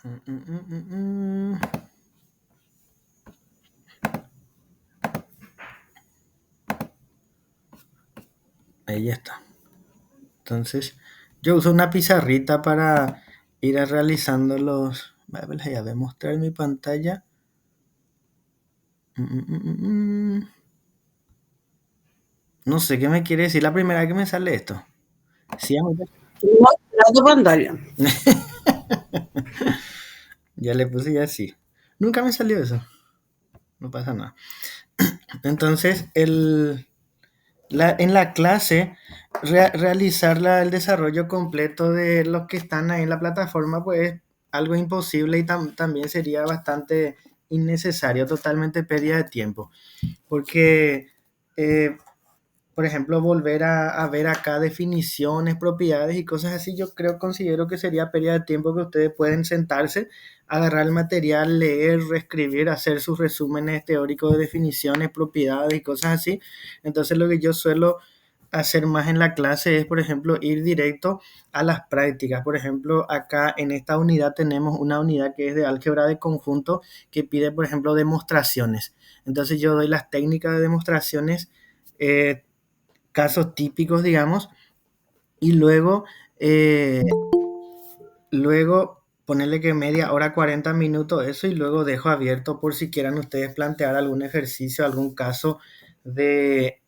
Mm, mm, mm, mm, mm. Ahí ya está. Entonces, yo uso una pizarrita para ir realizando los... Ya voy a mostrar mi pantalla. Mm, mm, mm, mm. No sé qué me quiere decir la primera vez que me sale esto. Sí, Mostrar tu pantalla. ya le puse ya sí. Nunca me salió eso. No pasa nada. Entonces, en la clase, realizar el desarrollo completo de los que están ahí en la plataforma, pues es algo imposible y también sería bastante innecesario, totalmente pérdida de tiempo. Porque, eh, por ejemplo, volver a ver acá definiciones, propiedades y cosas así, yo considero que sería pérdida de tiempo que ustedes pueden sentarse, agarrar el material, leer, reescribir, hacer sus resúmenes teóricos de definiciones, propiedades y cosas así. Entonces lo que yo suelo hacer más en la clase es, por ejemplo, ir directo a las prácticas. Por ejemplo, acá en esta unidad tenemos una unidad que es de álgebra de conjunto que pide, por ejemplo, demostraciones. Entonces yo doy las técnicas de demostraciones, eh, casos típicos, digamos, y luego ponerle que media hora, 40 minutos, eso, y luego dejo abierto por si quieran ustedes plantear algún ejercicio, algún caso de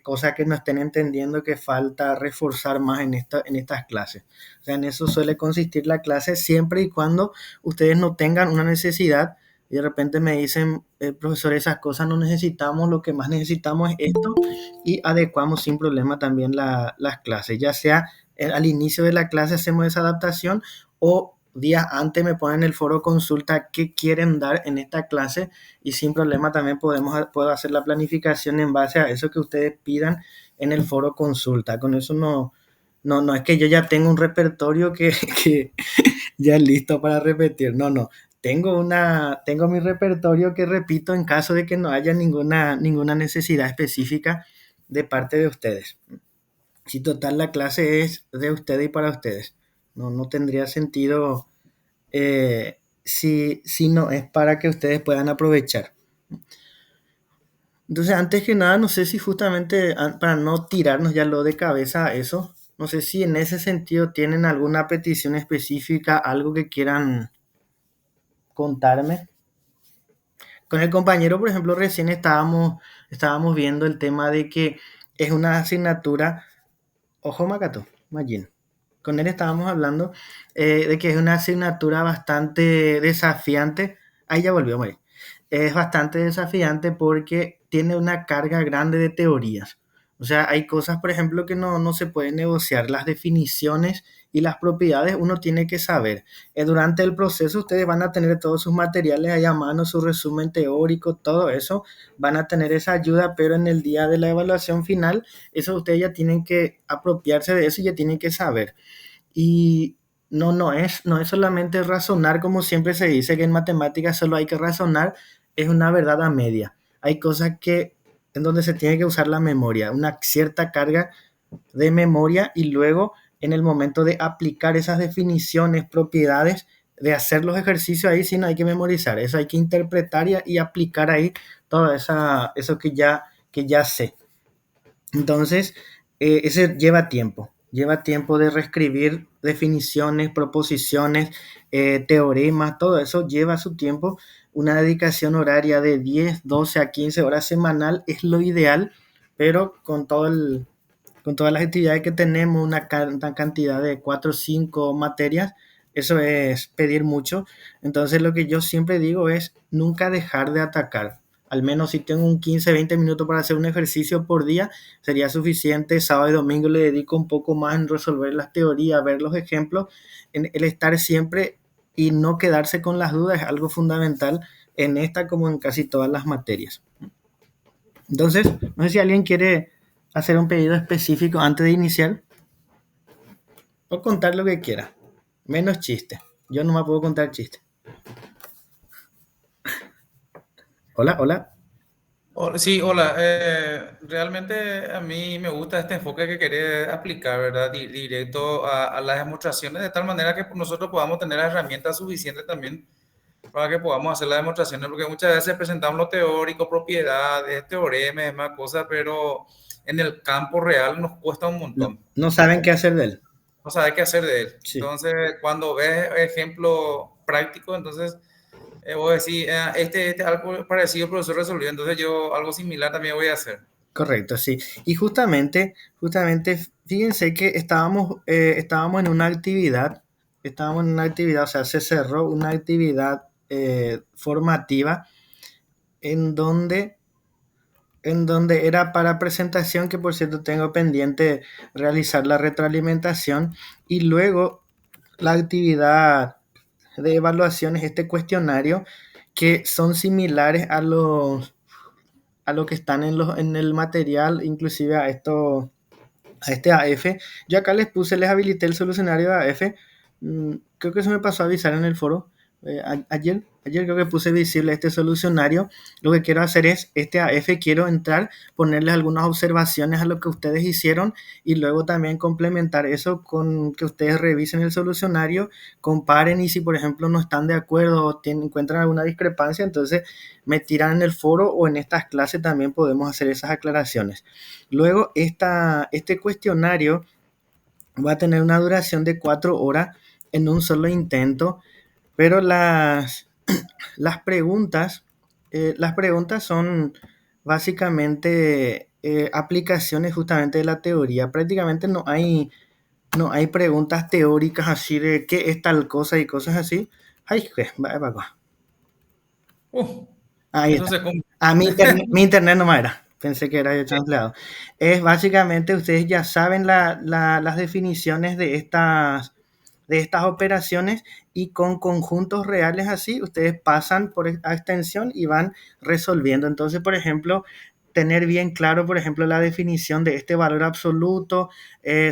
cosas que no estén entendiendo que falta reforzar más en estas clases. O sea, en eso suele consistir la clase siempre y cuando ustedes no tengan una necesidad y de repente me dicen, profesor, esas cosas no necesitamos, lo que más necesitamos es esto, y adecuamos sin problema también las clases, ya sea al inicio de la clase hacemos esa adaptación o días antes me ponen el foro consulta qué quieren dar en esta clase y sin problema también puedo hacer la planificación en base a eso que ustedes pidan en el foro consulta. Con eso no es que yo ya tengo un repertorio que ya listo para repetir. No. Tengo mi repertorio que repito en caso de que no haya ninguna necesidad específica de parte de ustedes. Si total la clase es de ustedes y para ustedes. No tendría sentido, si no es para que ustedes puedan aprovechar. Entonces, antes que nada, no sé si justamente para no tirarnos ya lo de cabeza a eso, no sé si en ese sentido tienen alguna petición específica, algo que quieran contarme. Con el compañero, por ejemplo, recién estábamos viendo el tema de que es una asignatura, ojo Macato, Magin. Con él estábamos hablando, de que es una asignatura bastante desafiante. Ahí ya volvió, Mari. Es bastante desafiante porque tiene una carga grande de teorías. O sea, hay cosas, por ejemplo, que no se pueden negociar. Las definiciones y las propiedades uno tiene que saber. Durante el proceso ustedes van a tener todos sus materiales ahí a mano, su resumen teórico, todo eso. Van a tener esa ayuda, pero en el día de la evaluación final, eso ustedes ya tienen que apropiarse de eso y ya tienen que saber. Y no es solamente razonar, como siempre se dice que en matemáticas solo hay que razonar, es una verdad a media. Hay cosas en donde se tiene que usar la memoria, una cierta carga de memoria y luego en el momento de aplicar esas definiciones, propiedades, de hacer los ejercicios ahí sí no hay que memorizar, eso hay que interpretar y aplicar ahí todo eso que ya sé. Entonces, ese lleva tiempo de reescribir definiciones, proposiciones, teoremas, todo eso lleva su tiempo. Una dedicación horaria de 10, 12 a 15 horas semanal es lo ideal, pero con todas las actividades que tenemos, una cantidad de 4 o 5 materias, eso es pedir mucho. Entonces, lo que yo siempre digo es nunca dejar de atacar. Al menos si tengo un 15, 20 minutos para hacer un ejercicio por día, sería suficiente. Sábado y domingo le dedico un poco más en resolver las teorías, ver los ejemplos. En el estar siempre y no quedarse con las dudas es algo fundamental en esta como en casi todas las materias. Entonces, no sé si alguien quiere hacer un pedido específico antes de iniciar o contar lo que quiera. Menos chiste. Yo no me puedo contar chiste. Hola, hola. Sí, hola. Realmente a mí me gusta este enfoque que querés aplicar, ¿verdad? Directo a las demostraciones, de tal manera que nosotros podamos tener las herramientas suficientes también para que podamos hacer las demostraciones, porque muchas veces presentamos lo teórico, propiedades, teoremas, demás cosas, pero en el campo real nos cuesta un No, montón. no saben qué hacer de él. No sabes qué hacer de él. Sí, Entonces, cuando ves ejemplo práctico, entonces vos decís, este algo parecido el profesor resolvió, entonces yo algo similar también voy a hacer. correcto, sí. Y justamente, fíjense que estábamos en una actividad, o sea, se cerró una actividad formativa en donde, en donde era para presentación, que por cierto tengo pendiente realizar la retroalimentación, y luego la actividad de evaluación es este cuestionario que son similares a lo que están en el material, inclusive a este AF. Yo acá les habilité el solucionario de AF. Creo que se me pasó a avisar en el foro. Ayer creo que puse visible este solucionario. Lo que quiero hacer es este AF, quiero entrar, ponerles algunas observaciones a lo que ustedes hicieron y luego también complementar eso con que ustedes revisen el solucionario, comparen y si por ejemplo no están de acuerdo o encuentran alguna discrepancia, entonces me tiran en el foro o en estas clases también podemos hacer esas aclaraciones. Luego, este cuestionario va a tener una duración de 4 horas en un solo intento, pero las preguntas son básicamente aplicaciones justamente de la teoría. Prácticamente no hay preguntas teóricas así de qué es tal cosa y cosas así. Ay, va acá. Uh, Ahí eso está. se come. Mi internet no era. Pensé que era yo empleado. Es básicamente, ustedes ya saben las definiciones de estas operaciones y con conjuntos reales así, ustedes pasan por a extensión y van resolviendo. Entonces, por ejemplo, tener bien claro, por ejemplo, la definición de este valor absoluto,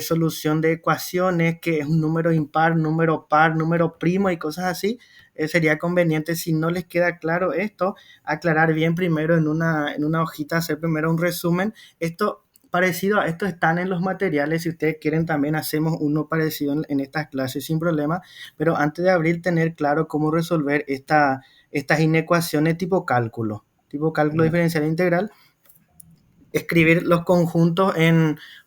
solución de ecuaciones, que es un número impar, número par, número primo y cosas así. Sería conveniente, si no les queda claro esto, aclarar bien primero en una hojita, hacer primero un resumen. Esto parecido a esto están en los materiales, si ustedes quieren también hacemos uno parecido en estas clases sin problema, pero antes de abrir tener claro cómo resolver estas inecuaciones tipo cálculo diferencial integral, escribir los conjuntos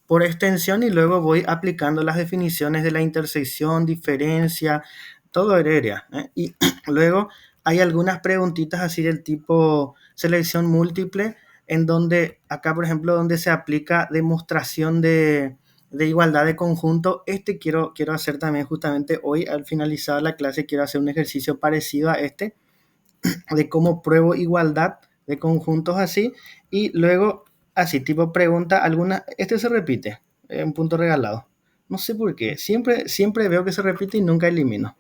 por extensión y luego voy aplicando las definiciones de la intersección, diferencia, todo heredia, ¿eh? Y luego hay algunas preguntitas así del tipo selección múltiple, en donde acá, por ejemplo, donde se aplica demostración de igualdad de conjunto. Quiero hacer también justamente hoy, al finalizar la clase, quiero hacer un ejercicio parecido a este, de cómo pruebo igualdad de conjuntos así, y luego así, tipo pregunta alguna, este se repite, un punto regalado. No sé por qué, siempre veo que se repite y nunca elimino.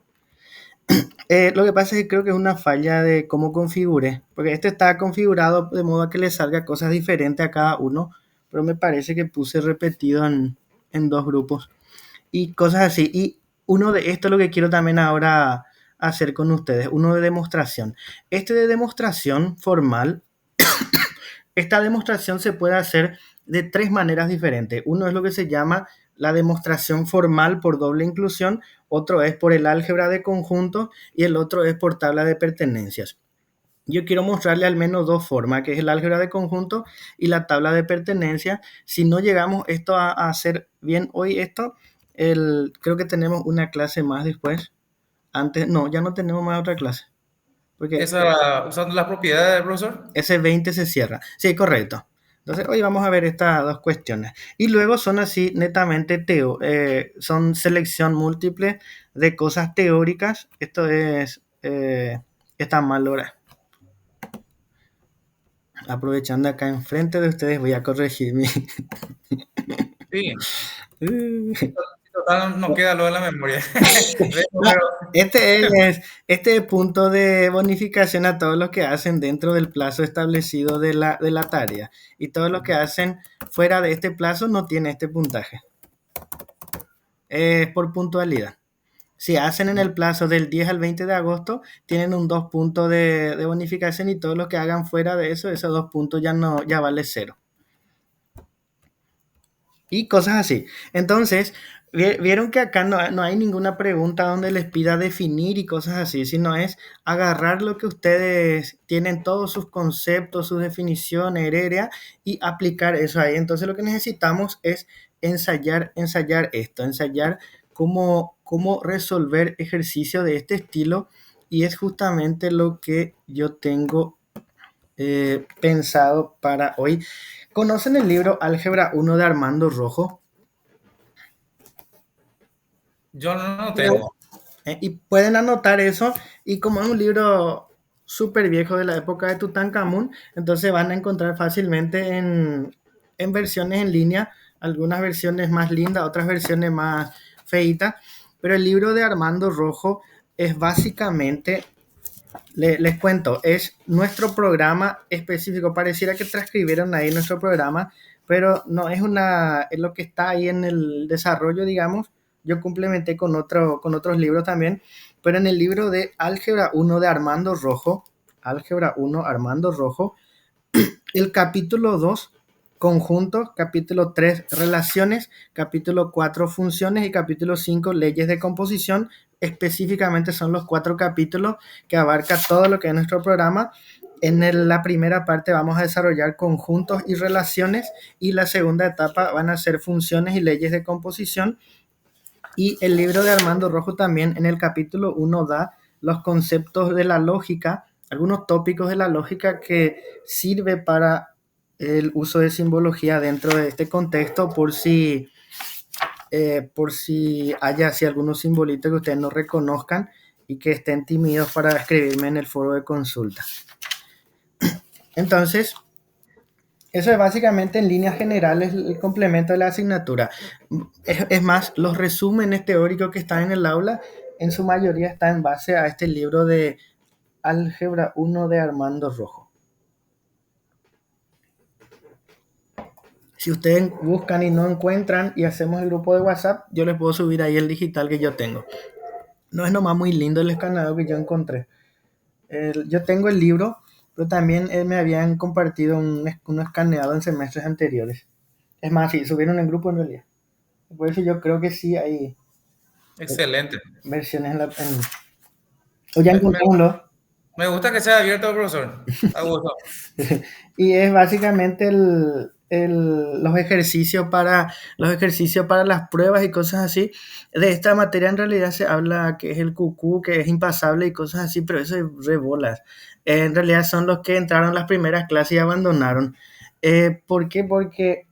Lo que pasa es que creo que es una falla de cómo configure, porque este está configurado de modo a que le salga cosas diferentes a cada uno, pero me parece que puse repetido en dos grupos y cosas así. Y uno de esto es lo que quiero también ahora hacer con ustedes, uno de demostración. Este de demostración formal, esta demostración se puede hacer de tres maneras diferentes. Uno es lo que se llama la demostración formal por doble inclusión, otro es por el álgebra de conjuntos y el otro es por tabla de pertenencias. Yo quiero mostrarle al menos dos formas, que es el álgebra de conjunto y la tabla de pertenencia. Si no llegamos esto a hacer bien hoy esto, creo que tenemos una clase más después. Antes, no, ya no tenemos más otra clase, porque Usando las propiedades del profesor. ese 20 se cierra. Sí, correcto. Entonces, hoy vamos a ver estas dos cuestiones. Y luego son así netamente son selección múltiple de cosas teóricas. Esto está mal ahora. Aprovechando acá enfrente de ustedes, voy a corregir mi. Sí, total, no queda lo de la memoria. No, Pero, este punto de bonificación a todos los que hacen dentro del plazo establecido de la tarea. Y todos los que hacen fuera de este plazo no tiene este puntaje. Es por puntualidad. Si hacen en el plazo del 10 al 20 de agosto, tienen un 2 puntos de bonificación y todo lo que hagan fuera de eso, esos 2 puntos ya no, ya vale cero. Y cosas así. Entonces, vieron que acá no hay ninguna pregunta donde les pida definir y cosas así, sino es agarrar lo que ustedes tienen, todos sus conceptos, sus definiciones, heredia, y aplicar eso ahí. Entonces, lo que necesitamos es ensayar esto, ensayar cómo resolver ejercicio de este estilo, y es justamente lo que yo tengo pensado para hoy. ¿Conocen el libro Álgebra 1 de Armando Rojo? Yo no No, tengo. Y pueden anotar eso, y como es un libro súper viejo de la época de Tutankamón, entonces van a encontrar fácilmente en versiones en línea, algunas versiones más lindas, otras versiones más feitas, pero el libro de Armando Rojo es básicamente, les cuento, es nuestro programa específico. Pareciera que transcribieron ahí nuestro programa, pero no es es lo que está ahí en el desarrollo, digamos. Yo complementé con otros libros también, pero en el libro de Álgebra 1 de Armando Rojo, Álgebra 1 Armando Rojo, el capítulo 2 conjuntos, capítulo 3 relaciones, capítulo 4 funciones y capítulo 5 leyes de composición. Específicamente son los 4 capítulos que abarca todo lo que es nuestro programa. La primera parte vamos a desarrollar conjuntos y relaciones, y la segunda etapa van a ser funciones y leyes de composición. Y el libro de Armando Rojo también en el capítulo 1 da los conceptos de la lógica, algunos tópicos de la lógica que sirve para el uso de simbología dentro de este contexto, por si haya así algunos simbolitos que ustedes no reconozcan y que estén tímidos para escribirme en el foro de consulta. Entonces, eso es básicamente en líneas generales el complemento de la asignatura. Es más, los resúmenes teóricos que están en el aula, en su mayoría están en base a este libro de Álgebra 1 de Armando Rojo. Si ustedes buscan y no encuentran y hacemos el grupo de WhatsApp, yo les puedo subir ahí el digital que yo tengo. No es nomás muy lindo el escaneado que yo encontré. Yo tengo el libro, pero también me habían compartido un escaneado en semestres anteriores. Es más, sí, subieron en grupo en realidad. Por eso yo creo que sí hay Excelente. versiones o ya Me, me- encontrémoslo. me gusta que sea abierto, profesor. A gusto. Y es básicamente los ejercicios para las pruebas y cosas así. De esta materia en realidad se habla que es el cucú, que es impasable y cosas así, pero eso es rebolas. En realidad son los que entraron las primeras clases y abandonaron. ¿Por qué? Porque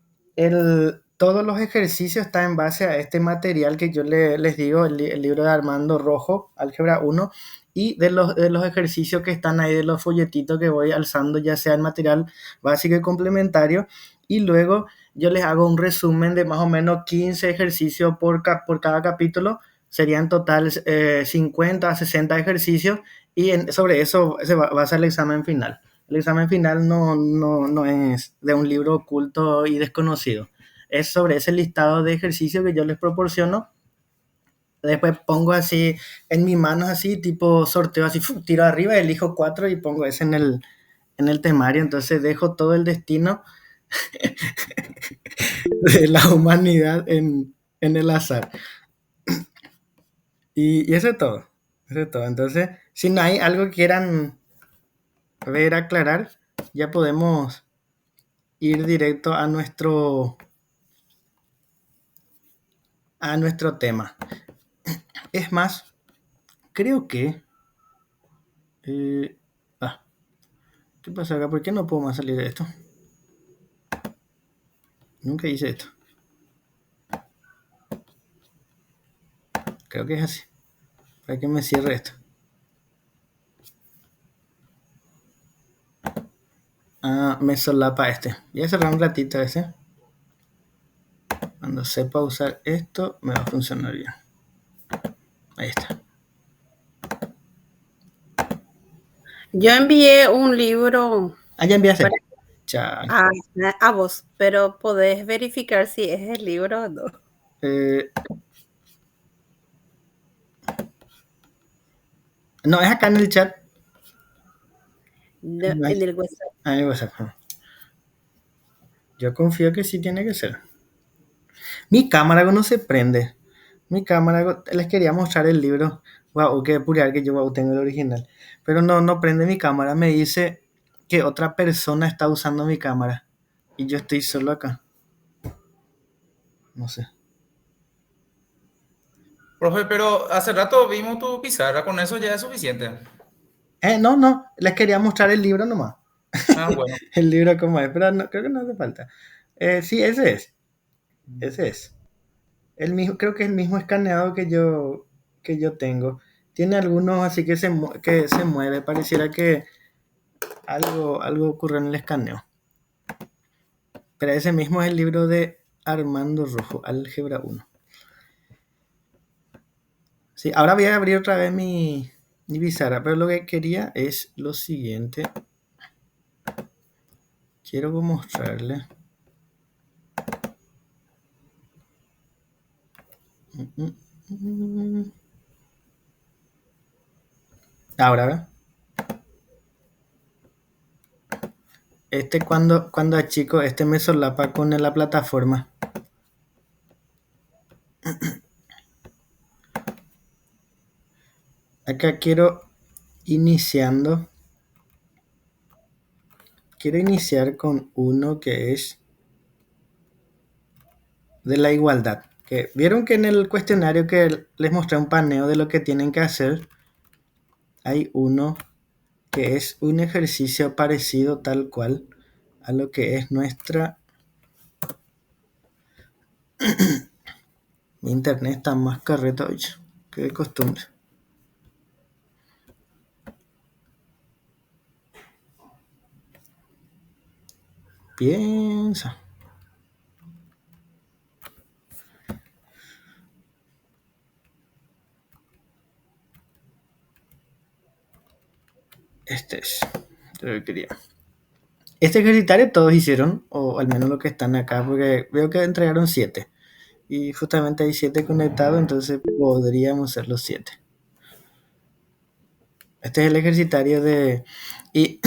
todos los ejercicios están en base a este material que yo les digo, el libro de Armando Rojo, Álgebra 1, y de los ejercicios que están ahí, de los folletitos que voy alzando, ya sea el material básico y complementario, y luego yo les hago un resumen de más o menos 15 ejercicios por cada capítulo. Serían total 50 a 60 ejercicios, y sobre eso se va a ser el examen final. El examen final no es de un libro oculto y desconocido, es sobre ese listado de ejercicios que yo les proporciono. Después pongo así en mis manos, así tipo sorteo, así tiro arriba, elijo 4 y pongo ese en el temario. Entonces dejo todo el destino de la humanidad en el azar. Y eso es todo. Eso es todo. Entonces, si no hay algo que quieran ver, aclarar, ya podemos ir directo a nuestro tema. Es más, creo que... eh, ¿qué pasa acá? ¿Por qué no puedo más salir de esto? Nunca hice esto. Creo que es así. Para que me cierre esto. Me solapa este. Voy a cerrar un ratito ese. Cuando sepa usar esto, me va a funcionar bien. Ahí está. yo envié un libro Ya enviaste. para- Chao. a vos, pero podés verificar si es el libro o no. Eh, No, es acá en el chat. No, en el WhatsApp. Ah, en WhatsApp. Yo confío que sí tiene que ser. Mi cámara no se prende. Mi cámara, les quería mostrar el libro. Wow, qué peculiar que yo wow, tengo el original. Pero no prende mi cámara. Me dice que otra persona está usando mi cámara. Y yo estoy solo acá. No sé. Profe, pero hace rato vimos tu pizarra, con eso ya es suficiente. No. Les quería mostrar el libro nomás. Ah, bueno. El libro como es. Pero no, creo que no hace falta. Sí, ese es. Ese es. El mismo, creo que es el mismo escaneado que yo tengo. Tiene algunos así que que se mueve. Pareciera que algo ocurrió en el escaneo. Pero ese mismo es el libro de Armando Rojo, Álgebra 1. Sí, ahora voy a abrir otra vez mi pizarra, pero lo que quería es lo siguiente. Quiero mostrarle. Ahora, ¿ve? Cuando es chico, me solapa con la plataforma. Acá iniciando. Quiero iniciar con uno que es de la igualdad. Que vieron que en el cuestionario que les mostré un paneo de lo que tienen que hacer, hay uno que es un ejercicio parecido tal cual a lo que es nuestra... Mi internet está más carreta hoy que de costumbre. Piensa. Este es lo que quería. Este ejercitario todos hicieron, o al menos los que están acá, porque veo que entregaron 7. Y justamente hay 7 conectados, entonces podríamos ser los 7. Este es el ejercitario de... Y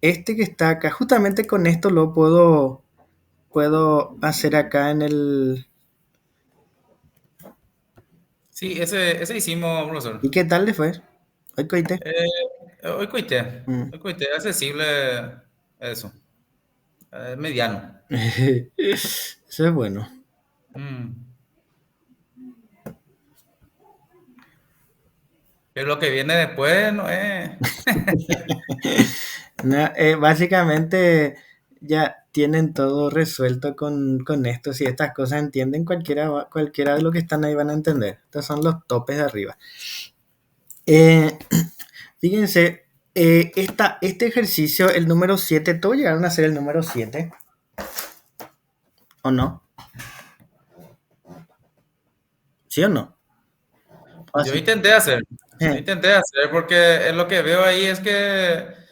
este que está acá, justamente con esto lo puedo hacer acá en el... Sí, ese hicimos, profesor. ¿Y qué tal le fue? Hoy coité. Hoy coité, accesible eso, mediano. Eso es bueno. Mm. Pero lo que viene después no es... No, básicamente ya tienen todo resuelto con esto. Si estas cosas entienden, cualquiera de los que están ahí van a entender. Estos son los topes de arriba. Eh, fíjense, este ejercicio, el número 7, todos llegaron a ser el número 7, ¿o no? ¿Sí o no? ¿O Yo sí? Eh, intenté hacer porque lo que veo ahí es que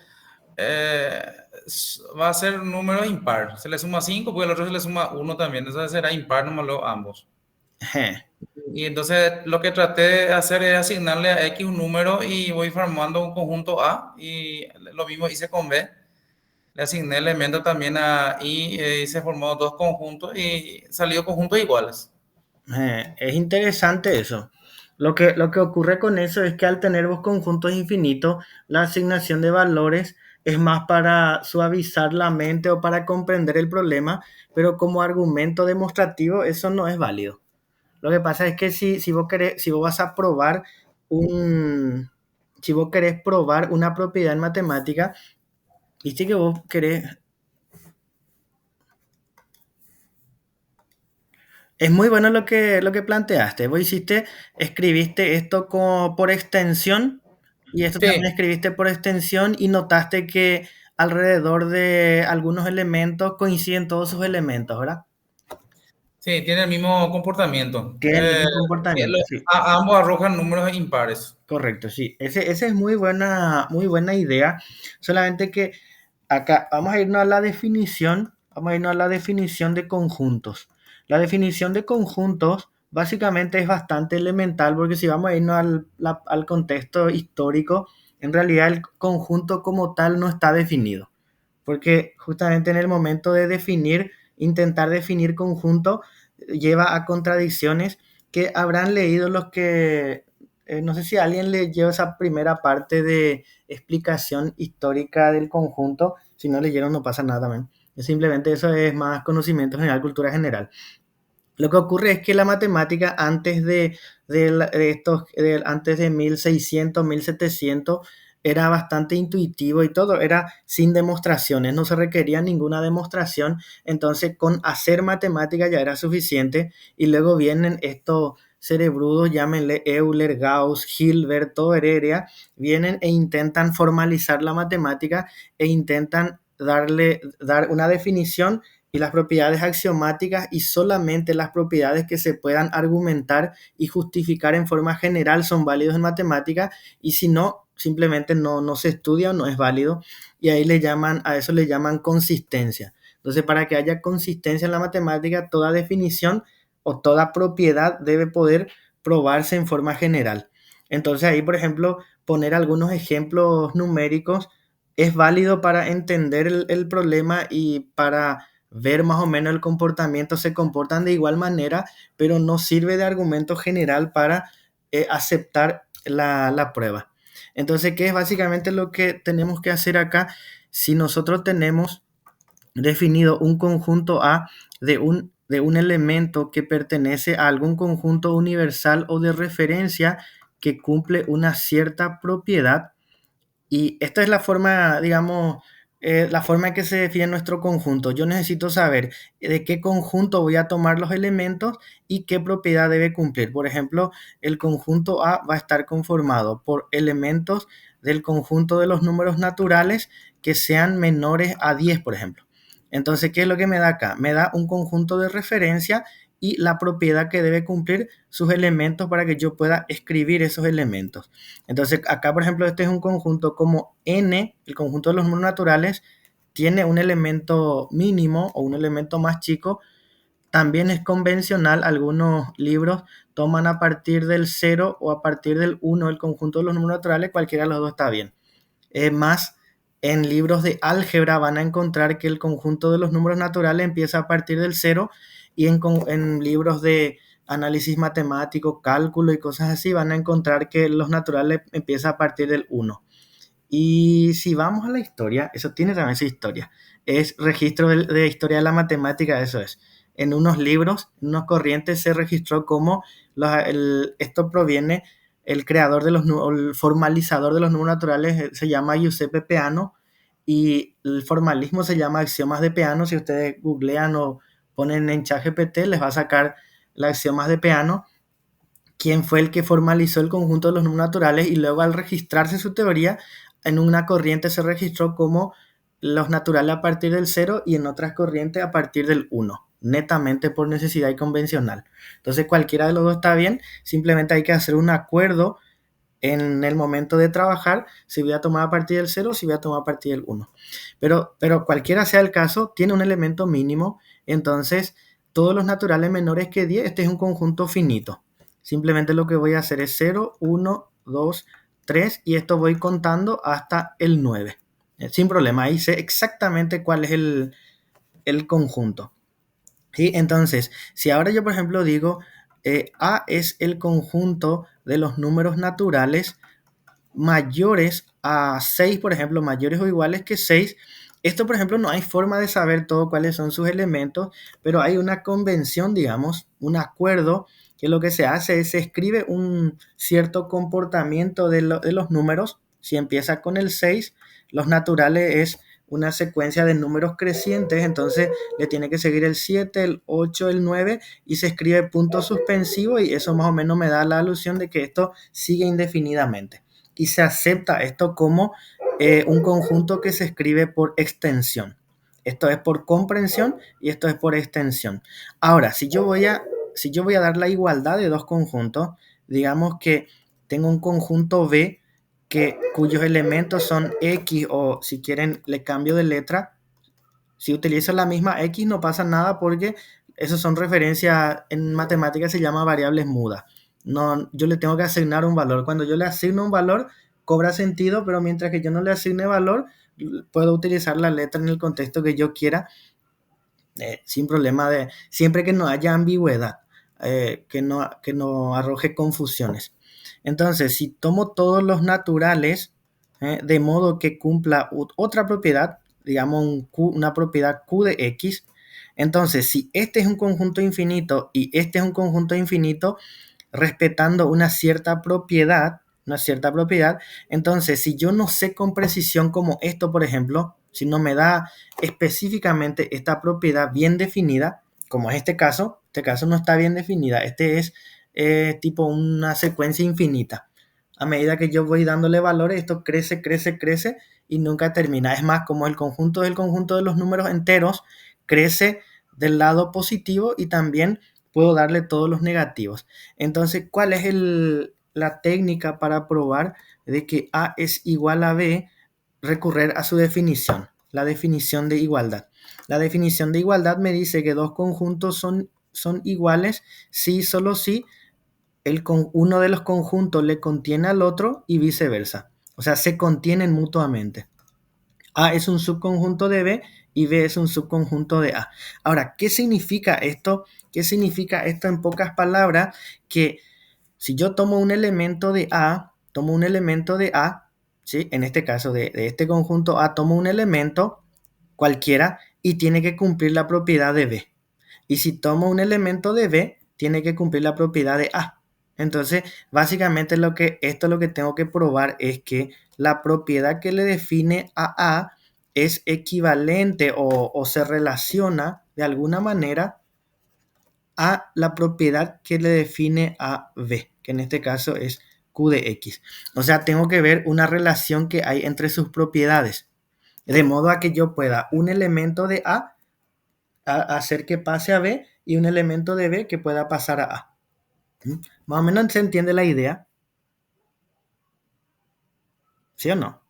va a ser un número impar. Se le suma 5 porque el otro se le suma uno también. Entonces será impar nomás ambos. eh. Y entonces lo que traté de hacer es asignarle a X un número y voy formando un conjunto A. Y lo mismo hice con B. Le asigné elemento también a Y y se formó dos conjuntos y salió conjuntos iguales. Es interesante eso. Lo que ocurre con eso es que al tener vos conjuntos infinitos, la asignación de valores es más para suavizar la mente o para comprender el problema, pero como argumento demostrativo eso no es válido. Lo que pasa es que si vos vas a probar un, si vos querés probar una propiedad en matemática, viste que vos querés. Es muy bueno lo que planteaste. Escribiste esto por extensión y esto también Sí, escribiste por extensión y notaste que alrededor de algunos elementos coinciden todos sus elementos, ¿verdad? sí, tiene el mismo comportamiento. Tiene el mismo comportamiento, sí. Ambos arrojan números impares. Correcto, sí. Ese es muy buena idea. Solamente que acá vamos a irnos a la definición, vamos a irnos a la definición de conjuntos. La definición de conjuntos básicamente es bastante elemental porque si vamos a irnos al contexto histórico, en realidad el conjunto como tal no está definido. Porque justamente en el momento de definir, intentar definir conjunto, lleva a contradicciones que habrán leído los que, no sé si alguien leyó esa primera parte de explicación histórica del conjunto, si no leyeron no pasa nada también. Simplemente eso es más conocimiento general, cultura general. Lo que ocurre es que la matemática antes de 1600, 1700 era bastante intuitivo y todo era sin demostraciones, no se requería ninguna demostración, entonces con hacer matemática ya era suficiente y luego vienen estos cerebrudos, llámenle Euler, Gauss, Hilbert, todo Heredia, vienen e intentan formalizar la matemática e intentan dar una definición y las propiedades axiomáticas y solamente las propiedades que se puedan argumentar y justificar en forma general son válidos en matemática y si no, simplemente no se estudia o no es válido y ahí a eso le llaman consistencia. Entonces, para que haya consistencia en la matemática, toda definición o toda propiedad debe poder probarse en forma general. Entonces, ahí, por ejemplo, poner algunos ejemplos numéricos es válido para entender el problema y para ver más o menos el comportamiento, se comportan de igual manera, pero no sirve de argumento general para aceptar la prueba. Entonces, ¿qué es básicamente lo que tenemos que hacer acá? Si nosotros tenemos definido un conjunto A de un elemento que pertenece a algún conjunto universal o de referencia que cumple una cierta propiedad, y esta es la forma, digamos, la forma en que se define nuestro conjunto. Yo necesito saber de qué conjunto voy a tomar los elementos y qué propiedad debe cumplir. Por ejemplo, el conjunto A va a estar conformado por elementos del conjunto de los números naturales que sean menores a 10, por ejemplo. Entonces, ¿qué es lo que me da acá? Me da un conjunto de referencia y la propiedad que debe cumplir sus elementos para que yo pueda escribir esos elementos. Entonces, acá, por ejemplo, este es un conjunto como n, el conjunto de los números naturales, tiene un elemento mínimo o un elemento más chico. También es convencional, algunos libros toman a partir del 0 o a partir del 1 el conjunto de los números naturales, cualquiera de los dos está bien. Más, en libros de álgebra van a encontrar que el conjunto de los números naturales empieza a partir del 0 y en libros de análisis matemático, cálculo y cosas así van a encontrar que los naturales empiezan a partir del 1. Y si vamos a la historia, eso tiene también su historia. Es registro de historia de la matemática, eso es. En unos libros, en unas corrientes se registró cómo esto proviene, el creador de el formalizador de los números naturales se llama Giuseppe Peano y el formalismo se llama axiomas de Peano. Si ustedes googlean o ponen en ChatGPT les va a sacar las axiomas de Peano, quien fue el que formalizó el conjunto de los números naturales y luego al registrarse su teoría en una corriente se registró como los naturales a partir del 0 y en otras corrientes a partir del 1, netamente por necesidad y convencional. Entonces cualquiera de los dos está bien, simplemente hay que hacer un acuerdo en el momento de trabajar si voy a tomar a partir del 0 o si voy a tomar a partir del 1. Pero cualquiera sea el caso, tiene un elemento mínimo, entonces todos los naturales menores que 10, este es un conjunto finito. Simplemente lo que voy a hacer es 0, 1, 2, 3 y esto voy contando hasta el 9. Sin problema, ahí sé exactamente cuál es el conjunto. ¿Sí? Entonces, si ahora yo por ejemplo digo A es el conjunto de los números naturales mayores a 6, por ejemplo, mayores o iguales que 6. Esto, por ejemplo, no hay forma de saber todo cuáles son sus elementos, pero hay una convención, digamos, un acuerdo, que lo que se hace es se escribe un cierto comportamiento de los números. Si empieza con el 6, los naturales es una secuencia de números crecientes, entonces le tiene que seguir el 7, el 8, el 9 y se escribe punto suspensivo y eso más o menos me da la alusión de que esto sigue indefinidamente y se acepta esto como un conjunto que se escribe por extensión. Esto es por comprensión y esto es por extensión. Ahora, si yo voy a dar la igualdad de dos conjuntos, digamos que tengo un conjunto B cuyos elementos son X o si quieren le cambio de letra. Si utilizo la misma X no pasa nada porque Esos son referencias, en matemáticas se llama variables mudas. No, yo le tengo que asignar un valor. Cuando yo le asigno un valor, cobra sentido, pero mientras que yo no le asigne valor, puedo utilizar la letra en el contexto que yo quiera, sin problema siempre que no haya ambigüedad, que no arroje confusiones. Entonces, si tomo todos los naturales, de modo que cumpla otra propiedad, digamos una propiedad Q de X, entonces si este es un conjunto infinito y este es un conjunto infinito, respetando una cierta propiedad, entonces si yo no sé con precisión como esto, por ejemplo, si no me da específicamente esta propiedad bien definida, como es este caso no está bien definida, este es tipo una secuencia infinita. A medida que yo voy dándole valores, esto crece, crece, crece y nunca termina. Es más, como el conjunto del conjunto de los números enteros crece del lado positivo y también puedo darle todos los negativos. Entonces, ¿cuál es la técnica para probar de que A es igual a B? Recurrir a su definición, la definición de igualdad. La definición de igualdad me dice que dos conjuntos son iguales si solo si uno de los conjuntos le contiene al otro y viceversa. O sea, se contienen mutuamente. A es un subconjunto de B y B es un subconjunto de A. Ahora, ¿qué significa esto? ¿Qué significa esto en pocas palabras? Que si yo tomo un elemento de A, ¿sí? En este caso de este conjunto A, tomo un elemento cualquiera y tiene que cumplir la propiedad de B. Y si tomo un elemento de B, tiene que cumplir la propiedad de A. Entonces, básicamente esto lo que tengo que probar es que la propiedad que le define a A es equivalente o se relaciona de alguna manera a la propiedad que le define a B, que en este caso es Q de X. O sea, tengo que ver una relación que hay entre sus propiedades, de modo a que yo pueda un elemento de A hacer que pase a B y un elemento de B que pueda pasar a A. Más o menos se entiende la idea, ¿sí o no?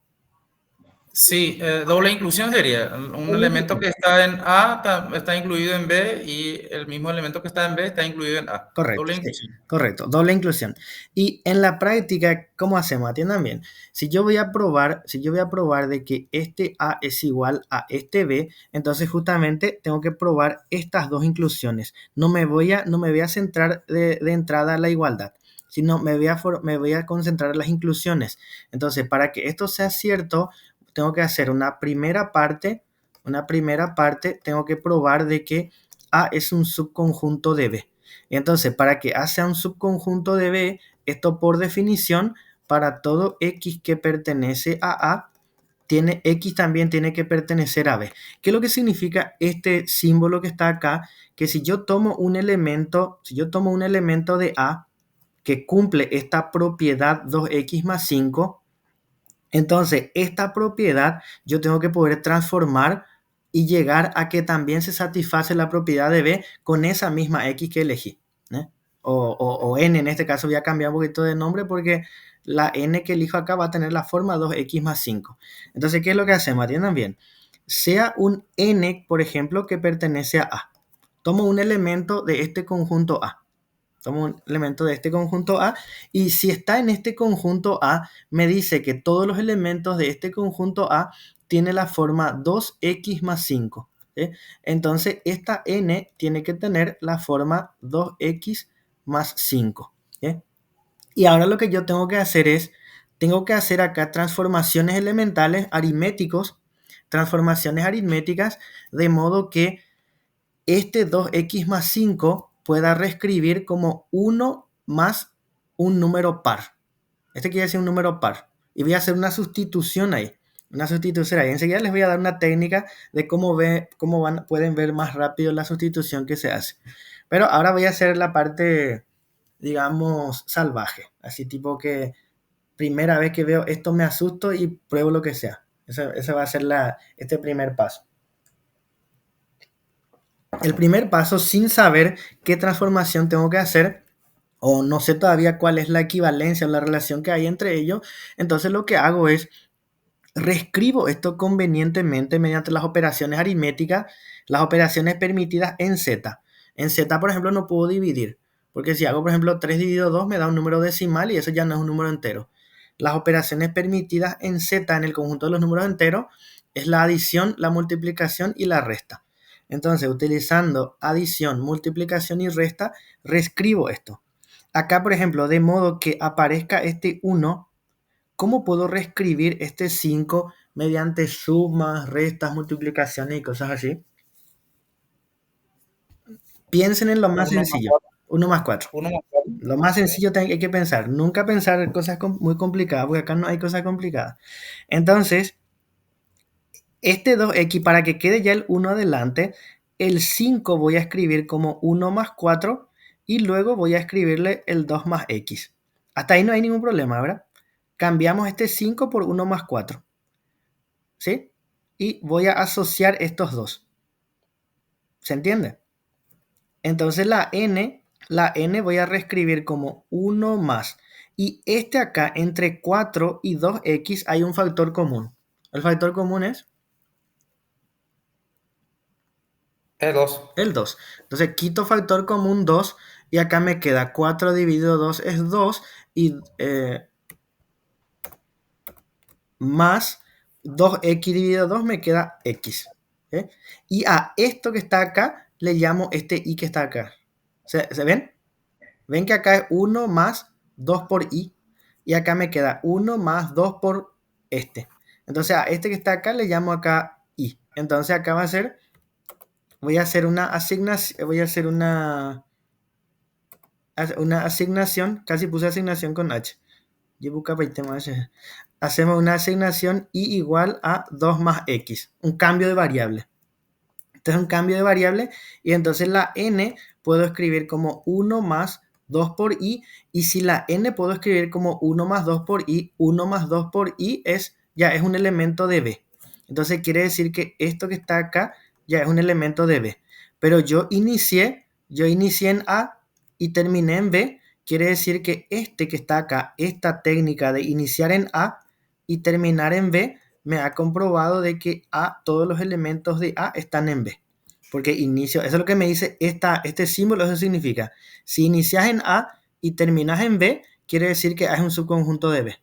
Sí, doble inclusión sería un elemento que está en A está incluido en B y el mismo elemento que está en B está incluido en A. Correcto, Doble sí, inclusión. correcto, doble inclusión. Y en la práctica, ¿cómo hacemos? Atiendan bien. Si yo voy a probar de que este A es igual a este B, entonces justamente tengo que probar estas dos inclusiones. No me voy a centrar de entrada en la igualdad, sino me voy a concentrar en las inclusiones. Entonces, para que esto sea cierto, tengo que hacer una primera parte, tengo que probar de que A es un subconjunto de B. Entonces, para que A sea un subconjunto de B, esto por definición, para todo X que pertenece a A, X también tiene que pertenecer a B. ¿Qué es lo que significa este símbolo que está acá? Que si yo tomo un elemento de A que cumple esta propiedad 2x más 5, entonces esta propiedad yo tengo que poder transformar y llegar a que también se satisface la propiedad de B con esa misma X que elegí. O N, en este caso voy a cambiar un poquito de nombre porque la N que elijo acá va a tener la forma 2x más 5. Entonces, ¿qué es lo que hacemos? Atiendan bien. Sea un N, por ejemplo, que pertenece a A. Tomo un elemento de este conjunto A. Y si está en este conjunto A, me dice que todos los elementos de este conjunto A tienen la forma 2x más 5. ¿sí? Entonces, esta N tiene que tener la forma 2x más 5. ¿sí? Y ahora lo que yo tengo que hacer acá transformaciones elementales transformaciones aritméticas, de modo que este 2x más 5 pueda reescribir como 1 más un número par. Este quiere decir un número par. Y voy a hacer una sustitución ahí. Enseguida les voy a dar una técnica de cómo pueden ver más rápido la sustitución que se hace. Pero ahora voy a hacer la parte, digamos, salvaje. Así tipo que primera vez que veo esto me asusto y pruebo lo que sea. Ese va a ser este primer paso. El primer paso, sin saber qué transformación tengo que hacer, o no sé todavía cuál es la equivalencia o la relación que hay entre ellos, entonces lo que hago es reescribo esto convenientemente mediante las operaciones aritméticas, las operaciones permitidas en Z. En Z, por ejemplo, no puedo dividir, porque si hago, por ejemplo, 3 dividido 2 me da un número decimal y eso ya no es un número entero. Las operaciones permitidas en Z, en el conjunto de los números enteros, es la adición, la multiplicación y la resta. Entonces, utilizando adición, multiplicación y resta, reescribo esto. Acá, por ejemplo, de modo que aparezca este 1, ¿cómo puedo reescribir este 5 mediante sumas, restas, multiplicaciones y cosas así? Piensen en lo más 1 más sencillo. 4. 1 más 4. 1 más 4. Lo más sencillo hay que pensar. Nunca pensar cosas muy complicadas, porque acá no hay cosas complicadas. Entonces, este 2x, para que quede ya el 1 adelante, el 5 voy a escribir como 1 más 4 y luego voy a escribirle el 2 más x. Hasta ahí no hay ningún problema, ¿verdad? Cambiamos este 5 por 1 más 4. ¿Sí? Y voy a asociar estos dos. ¿Se entiende? Entonces la n voy a reescribir como 1 más. Y este acá, entre 4 y 2x, hay un factor común. El factor común es Es 2. el 2. Entonces quito factor común 2 y acá me queda 4 dividido 2 es 2 y más 2x dividido 2 me queda x. ¿Sí? Y a esto que está acá le llamo este y que está acá. ¿Se ven? Ven que acá es 1 más 2 por i y acá me queda 1 más 2 por este. Entonces a este que está acá le llamo acá i. Entonces acá va a ser, voy a hacer una asignación, casi puse asignación con h. Hacemos una asignación i igual a 2 más x, un cambio de variable. Entonces un cambio de variable y entonces la n puedo escribir como 1 más 2 por i y si la n puedo escribir como 1 más 2 por i, 1 más 2 por i ya es un elemento de b. Entonces quiere decir que esto que está acá ya es un elemento de b. Pero yo inicié en a y terminé en b, quiere decir que este que está acá, esta técnica de iniciar en a y terminar en b, me ha comprobado de que todos los elementos de A están en B. Porque inicio, eso es lo que me dice este símbolo, eso significa, si inicias en A y terminas en B, quiere decir que A es un subconjunto de B.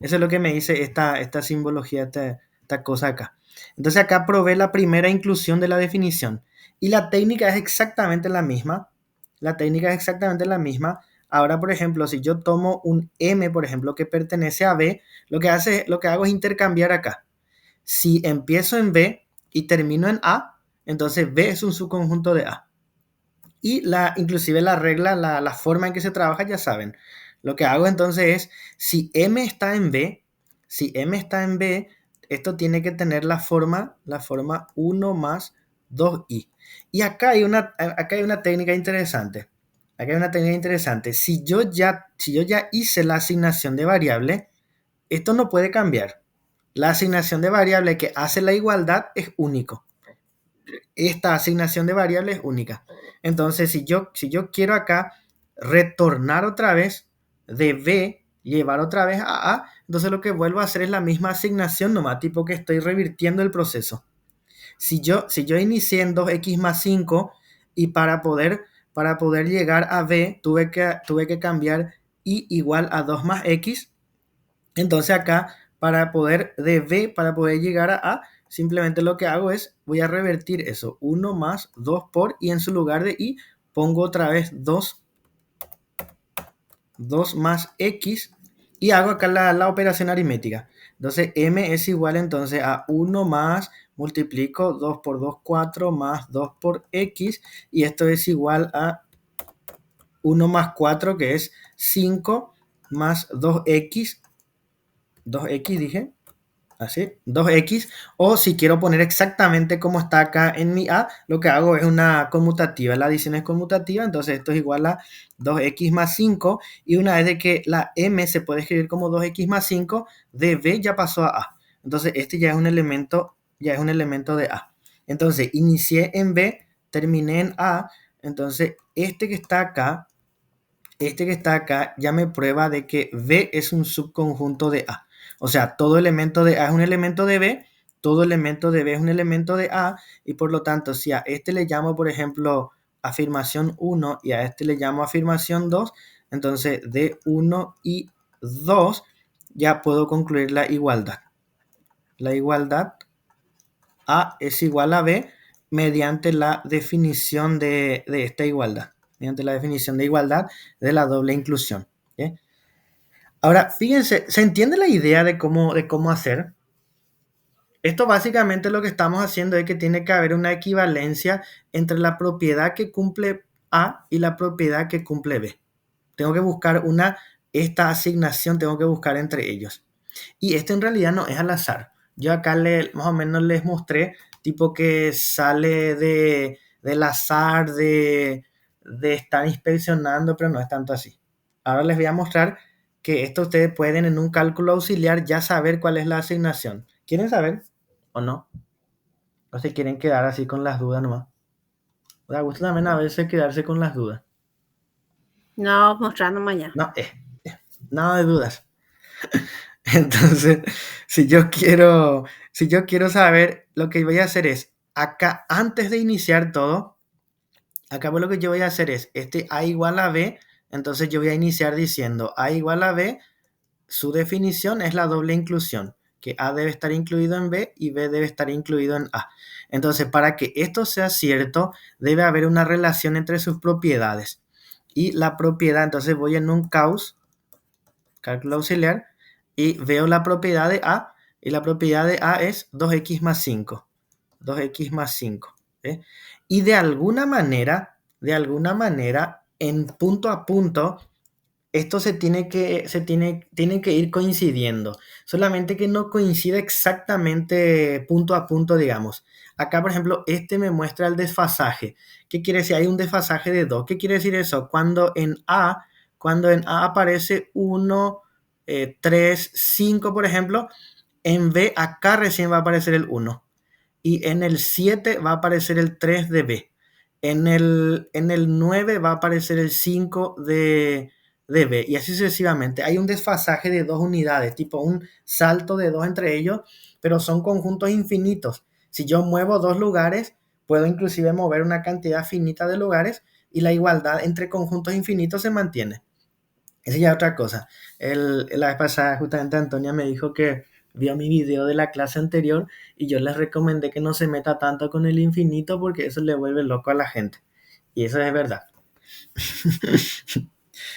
Eso es lo que me dice esta simbología, esta cosa acá. Entonces acá probé la primera inclusión de la definición. Y la técnica es exactamente la misma. La técnica es exactamente la misma. Ahora, por ejemplo, si yo tomo un M, por ejemplo, que pertenece a B, lo que hago es intercambiar acá. Si empiezo en B y termino en A, entonces B es un subconjunto de A. Y inclusive la regla, la forma en que se trabaja, ya saben. Lo que hago entonces es, si M está en B, esto tiene que tener la forma 1 más 2i. Y acá hay una técnica interesante. Si yo ya hice la asignación de variable, esto no puede cambiar. La asignación de variable que hace la igualdad es único. Esta asignación de variable es única. Entonces, si yo quiero acá retornar otra vez de B, llevar otra vez a A, entonces lo que vuelvo a hacer es la misma asignación nomás, tipo que estoy revirtiendo el proceso. Si yo inicié en 2x más 5 y para poder llegar a B tuve que cambiar y igual a 2 más x, entonces acá para poder llegar a A, simplemente lo que hago es, voy a revertir eso, 1 más 2 por, y en su lugar de i pongo otra vez 2 más x, y hago acá la operación aritmética. Entonces m es igual entonces a 1 más, multiplico 2 por 2, 4 más 2 por x, y esto es igual a 1 más 4, que es 5, más 2x dije, así, 2x, o si quiero poner exactamente como está acá en mi A, lo que hago es una conmutativa, la adición es conmutativa, entonces esto es igual a 2x más 5, y una vez de que la m se puede escribir como 2x más 5, de B ya pasó a A, entonces este ya es un elemento de A. Entonces inicié en B, terminé en A, entonces este que está acá ya me prueba de que B es un subconjunto de A. O sea, todo elemento de A es un elemento de B todo elemento de B es un elemento de A y por lo tanto si a este le llamo, por ejemplo, afirmación 1 y a este le llamo afirmación 2, entonces de 1 y 2 ya puedo concluir la igualdad. La igualdad A es igual a B mediante la definición de esta igualdad, mediante la definición de igualdad de la doble inclusión. ¿Sí? Ahora, fíjense, ¿se entiende la idea de cómo hacer? Esto básicamente lo que estamos haciendo es que tiene que haber una equivalencia entre la propiedad que cumple A y la propiedad que cumple B. Tengo que buscar esta asignación, tengo que buscar entre ellos. Y esto en realidad no es al azar. Yo acá más o menos les mostré, tipo que sale del azar de estar inspeccionando, pero no es tanto así. Ahora les voy a mostrar que esto ustedes pueden en un cálculo auxiliar ya saber cuál es la asignación. ¿Quieren saber o no? ¿O se quieren quedar así con las dudas nomás? Me gusta también a veces quedarse con las dudas. No, mostrando mañana. No, nada de dudas. Entonces, si yo quiero saber, lo que voy a hacer es, acá, antes de iniciar todo, acá lo que yo voy a hacer es, A igual a B, entonces yo voy a iniciar diciendo A igual a B, su definición es la doble inclusión, que A debe estar incluido en B y B debe estar incluido en A. Entonces, para que esto sea cierto, debe haber una relación entre sus propiedades. Y la propiedad, entonces voy en un cálculo auxiliar, y veo la propiedad de A, y la propiedad de A es 2x más 5. 2x más 5. ¿Sí? Y de alguna manera, en punto a punto, esto tiene que ir coincidiendo. Solamente que no coincide exactamente punto a punto, digamos. Acá, por ejemplo, me muestra el desfasaje. ¿Qué quiere decir? Hay un desfasaje de 2. ¿Qué quiere decir eso? Cuando en A aparece 1, 3, 5, por ejemplo, en B acá recién va a aparecer el 1. Y en el 7 va a aparecer el 3 de B. En el 9 va a aparecer el 5 de B. Y así sucesivamente. Hay un desfasaje de 2 unidades, tipo un salto de 2 entre ellos, pero son conjuntos infinitos. Si yo muevo 2 lugares, puedo inclusive mover una cantidad finita de lugares y la igualdad entre conjuntos infinitos se mantiene. Esa ya es otra cosa. La vez pasada justamente Antonia me dijo que vio mi video de la clase anterior y yo les recomendé que no se meta tanto con el infinito porque eso le vuelve loco a la gente. Y eso es verdad.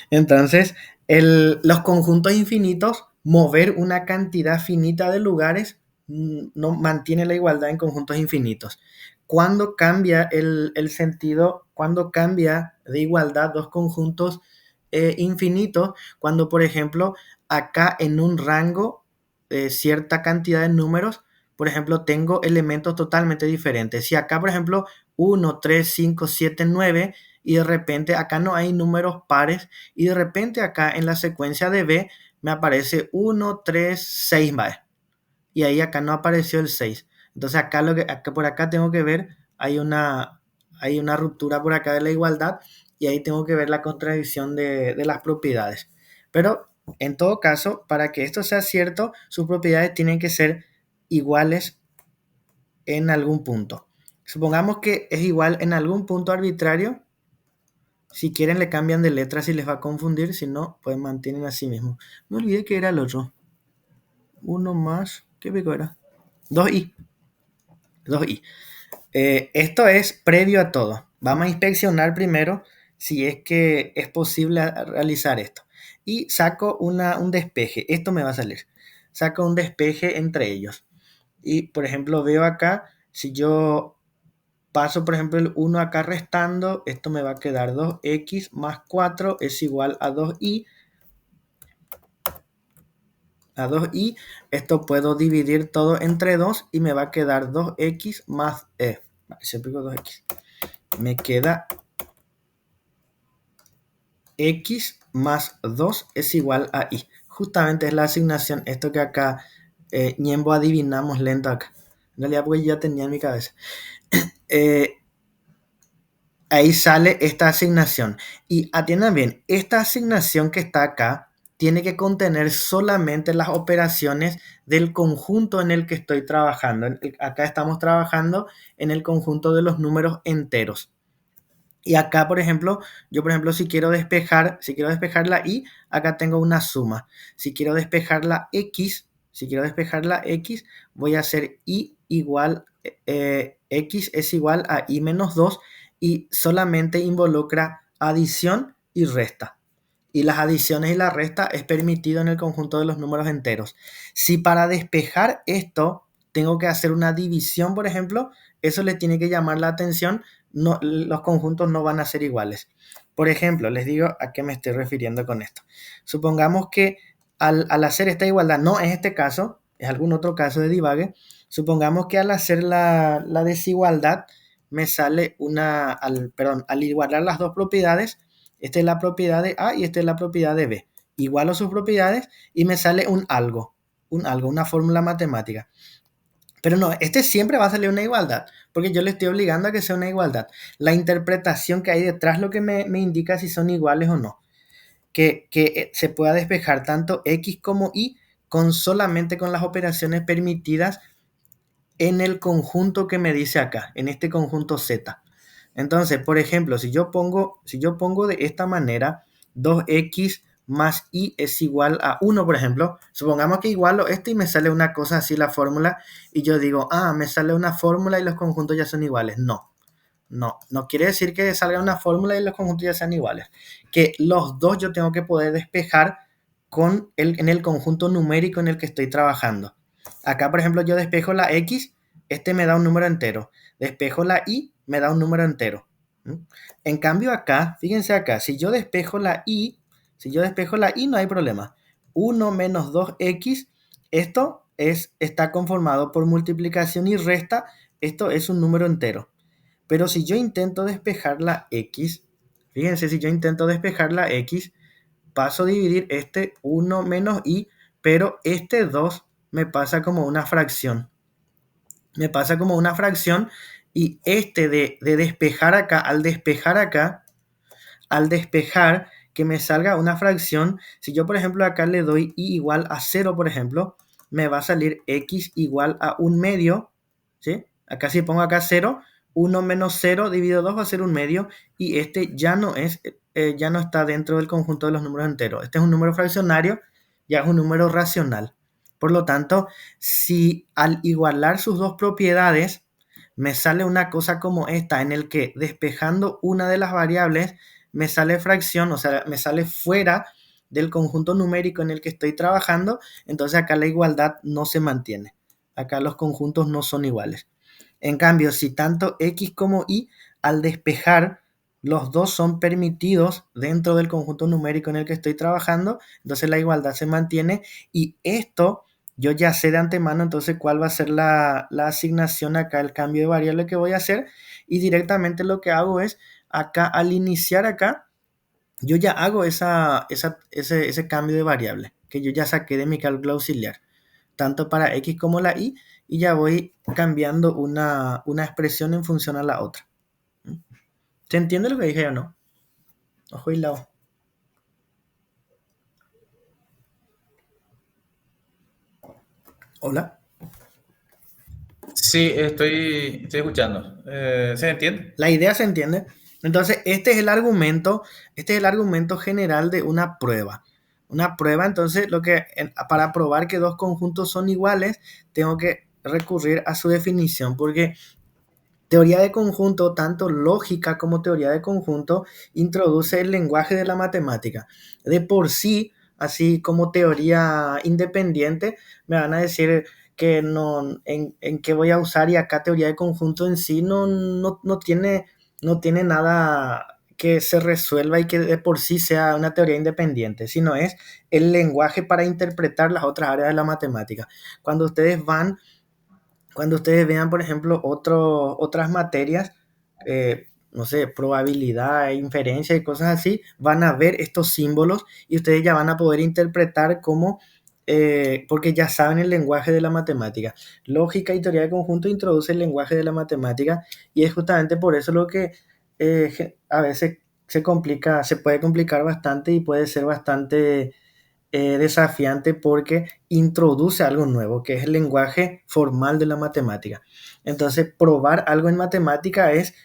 Entonces, los conjuntos infinitos, mover una cantidad finita de lugares, no mantiene la igualdad en conjuntos infinitos. Cuando cambia el sentido, cuando cambia de igualdad dos conjuntos infinitos, cuando por ejemplo acá en un rango cierta cantidad de números, por ejemplo, tengo elementos totalmente diferentes. Si acá, por ejemplo, 1, 3, 5, 7, 9, y de repente acá no hay números pares, y de repente acá en la secuencia de B me aparece 1, 3, 6 más. Y ahí acá no apareció el 6. Entonces acá, por acá tengo que ver, hay una ruptura por acá de la igualdad, y ahí tengo que ver la contradicción de las propiedades. Pero en todo caso, para que esto sea cierto, sus propiedades tienen que ser iguales en algún punto. Supongamos que es igual en algún punto arbitrario. Si quieren le cambian de letra si les va a confundir, si no, pues mantienen así mismo. Me olvidé que era el otro. 1 más, ¿qué pico era? 2i. 2i. Esto es previo a todo. Vamos a inspeccionar primero si es que es posible realizar esto. Y saco un despeje. Esto me va a salir. Saco un despeje entre ellos. Y, por ejemplo, veo acá, si yo paso, por ejemplo, el 1 acá restando, esto me va a quedar 2x más 4 es igual a 2i. A 2i, esto puedo dividir todo entre 2 y me va a quedar 2x más siempre digo 2x. Me queda x más 2 es igual a i. Justamente es la asignación, esto que acá ñembo adivinamos lento acá. En realidad porque ya tenía en mi cabeza. Ahí sale esta asignación. Y atiendan bien, esta asignación que está acá tiene que contener solamente las operaciones del conjunto en el que estoy trabajando. Acá estamos trabajando en el conjunto de los números enteros. Y acá, por ejemplo, yo, por ejemplo, si quiero despejar la y, acá tengo una suma. Si quiero despejar la x, voy a hacer y igual, x es igual a y menos 2 y solamente involucra adición y resta. Y las adiciones y la resta es permitido en el conjunto de los números enteros. Si para despejar esto tengo que hacer una división, por ejemplo, eso le tiene que llamar la atención. No, los conjuntos no van a ser iguales. Por ejemplo, les digo a qué me estoy refiriendo con esto. Supongamos que al hacer esta igualdad, no es este caso, es algún otro caso de divague. Supongamos que al hacer la desigualdad me sale al igualar las dos propiedades, esta es la propiedad de A y esta es la propiedad de B. Igualo sus propiedades y me sale un algo, una fórmula matemática. Pero no, este siempre va a salir una igualdad, porque yo le estoy obligando a que sea una igualdad. La interpretación que hay detrás lo que me indica si son iguales o no. Que se pueda despejar tanto x como y solamente con las operaciones permitidas en el conjunto que me dice acá, en este conjunto Z. Entonces, por ejemplo, si yo pongo de esta manera 2x más y es igual a 1, por ejemplo, supongamos que igualo esto y me sale una cosa así la fórmula y yo digo, me sale una fórmula y los conjuntos ya son iguales. No quiere decir que salga una fórmula y los conjuntos ya sean iguales. Que los dos yo tengo que poder despejar en el conjunto numérico en el que estoy trabajando. Acá, por ejemplo, yo despejo la x, este me da un número entero. Despejo la y, me da un número entero. En cambio acá, fíjense acá, si yo despejo la y no hay problema. 1 menos 2x, esto está conformado por multiplicación y resta, esto es un número entero. Pero si yo intento despejar la x, fíjense, si yo intento despejar la x, paso a dividir este 1 menos y, pero este 2 me pasa como una fracción. Y este de despejar acá, al despejar que me salga una fracción, si yo por ejemplo acá le doy y igual a 0, por ejemplo, me va a salir x igual a 1/2, ¿sí? Acá si pongo acá 0, 1 menos 0 dividido 2 va a ser 1/2 y este ya no está dentro del conjunto de los números enteros. Este es un número fraccionario, ya es un número racional. Por lo tanto, si al igualar sus dos propiedades me sale una cosa como esta, en el que despejando una de las variables me sale fracción, o sea, me sale fuera del conjunto numérico en el que estoy trabajando, entonces acá la igualdad no se mantiene. Acá los conjuntos no son iguales. En cambio, si tanto x como y, al despejar, los dos son permitidos dentro del conjunto numérico en el que estoy trabajando, entonces la igualdad se mantiene y esto yo ya sé de antemano entonces cuál va a ser la asignación acá, el cambio de variable que voy a hacer y directamente lo que hago es acá al iniciar acá, yo ya hago ese cambio de variable que yo ya saqué de mi cálculo auxiliar, tanto para x como la y ya voy cambiando una expresión en función a la otra. ¿Se entiende lo que dije o no? Ojo y lado. Hola. Sí, estoy escuchando. ¿Se entiende? La idea se entiende. Entonces, este es el argumento general de una prueba. Una prueba, entonces, para probar que dos conjuntos son iguales, tengo que recurrir a su definición, porque teoría de conjunto, tanto lógica como teoría de conjunto, introduce el lenguaje de la matemática. De por sí, así como teoría independiente, me van a decir que no, en qué voy a usar, y acá teoría de conjunto en sí no tiene nada que se resuelva y que de por sí sea una teoría independiente, sino es el lenguaje para interpretar las otras áreas de la matemática. Cuando ustedes vean, por ejemplo, otras materias, no sé, probabilidad, inferencia y cosas así, van a ver estos símbolos y ustedes ya van a poder interpretar porque ya saben el lenguaje de la matemática. Lógica y teoría de conjunto introduce el lenguaje de la matemática y es justamente por eso lo que a veces se puede complicar bastante y puede ser bastante desafiante porque introduce algo nuevo, que es el lenguaje formal de la matemática. Entonces, probar algo en matemática es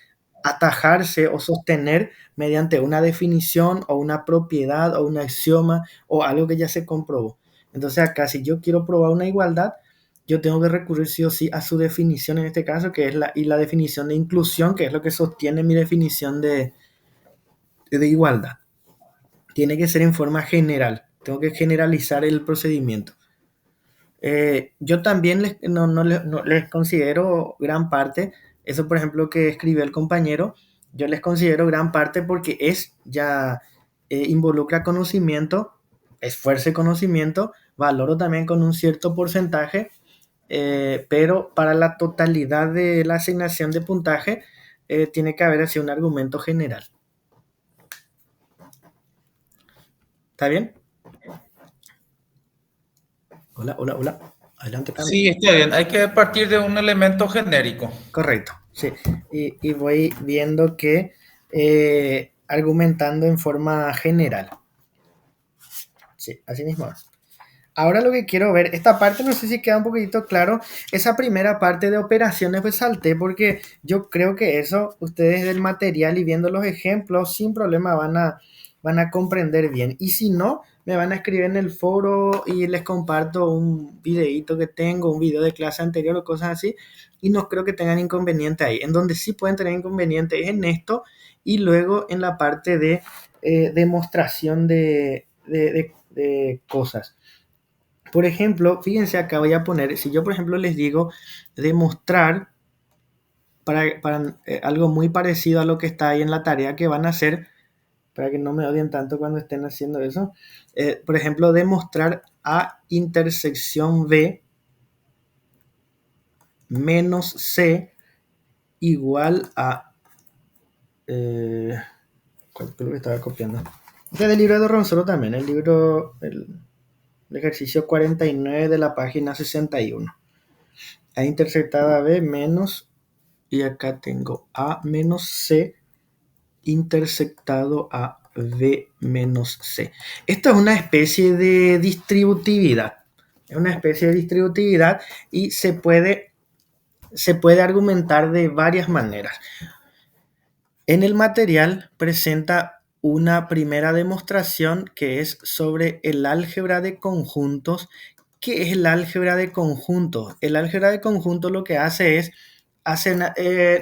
atajarse o sostener mediante una definición o una propiedad o un axioma o algo que ya se comprobó. Entonces, acá, si yo quiero probar una igualdad, yo tengo que recurrir sí o sí a su definición en este caso, que es la definición de inclusión, que es lo que sostiene mi definición de igualdad. Tiene que ser en forma general. Tengo que generalizar el procedimiento. Yo también no les considero gran parte, eso por ejemplo que escribió el compañero, yo les considero gran parte porque es ya involucra conocimiento, esfuerzo y conocimiento, valoro también con un cierto porcentaje, pero para la totalidad de la asignación de puntaje tiene que haber así un argumento general. ¿Está bien? Hola, hola, hola. Adelante, Cami. Sí, está bien. Hay que partir de un elemento genérico. Correcto, sí. Y voy viendo que argumentando en forma general. Sí, así mismo. Ahora lo que quiero ver, esta parte no sé si queda un poquito claro, esa primera parte de operaciones pues salté porque yo creo que eso ustedes del material y viendo los ejemplos sin problema van a comprender bien. Y si no, me van a escribir en el foro y les comparto un videíto que tengo, un video de clase anterior o cosas así, y no creo que tengan inconveniente ahí. En donde sí pueden tener inconveniente es en esto y luego en la parte de demostración de cosas. Por ejemplo, fíjense acá voy a poner, si yo por ejemplo les digo demostrar para algo muy parecido a lo que está ahí en la tarea que van a hacer, para que no me odien tanto cuando estén haciendo eso, por ejemplo, demostrar A intersección B menos C igual a... ¿cuál fue lo que estaba copiando? Este es del libro de Ronsolo también, el ejercicio 49 de la página 61. A intersectada B menos, y acá tengo A menos C intersectado a B menos C. Esto es una especie de distributividad. Es una especie de distributividad y se puede argumentar de varias maneras. En el material presenta una primera demostración que es sobre el álgebra de conjuntos. ¿Qué es el álgebra de conjuntos? El álgebra de conjuntos lo que hace es,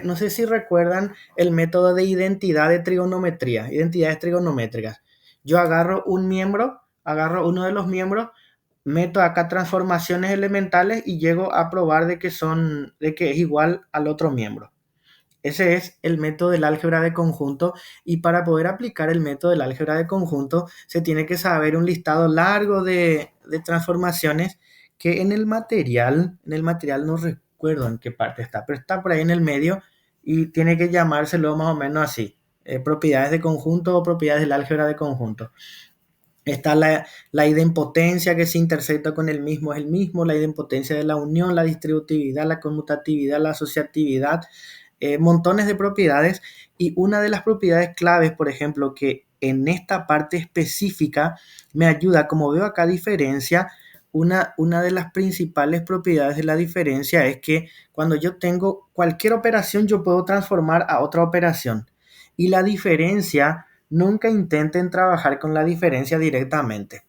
no sé si recuerdan el método de identidad de trigonometría, identidades trigonométricas. Yo agarro un miembro, agarro uno de los miembros, meto acá transformaciones elementales y llego a probar de que es igual al otro miembro. Ese es el método del álgebra de conjunto y para poder aplicar el método del álgebra de conjunto se tiene que saber un listado largo de transformaciones que en el material no recuerdo en qué parte está, pero está por ahí en el medio y tiene que llamárselo más o menos así, propiedades de conjunto o propiedades del álgebra de conjunto. Está la idempotencia que se intersecta con el mismo, es el mismo, la idempotencia de la unión, la distributividad, la conmutatividad, la asociatividad, montones de propiedades y una de las propiedades claves, por ejemplo, que en esta parte específica me ayuda, como veo acá diferencia, una de las principales propiedades de la diferencia es que cuando yo tengo cualquier operación yo puedo transformar a otra operación y la diferencia, nunca intenten trabajar con la diferencia directamente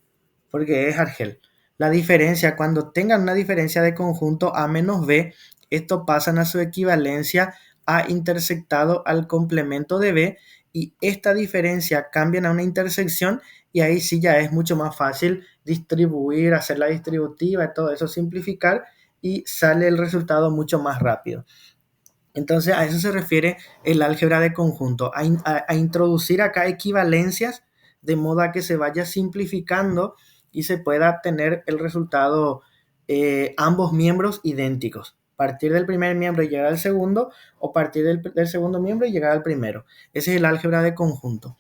porque es Argel. La diferencia, cuando tengan una diferencia de conjunto A menos B, esto pasan a su equivalencia A intersectado al complemento de B y esta diferencia cambian a una intersección y ahí sí ya es mucho más fácil distribuir, hacer la distributiva y todo eso, simplificar y sale el resultado mucho más rápido. Entonces a eso se refiere el álgebra de conjunto, a introducir acá equivalencias de modo a que se vaya simplificando y se pueda tener el resultado ambos miembros idénticos. Partir del primer miembro y llegar al segundo o partir del segundo miembro y llegar al primero. Ese es el álgebra de conjunto.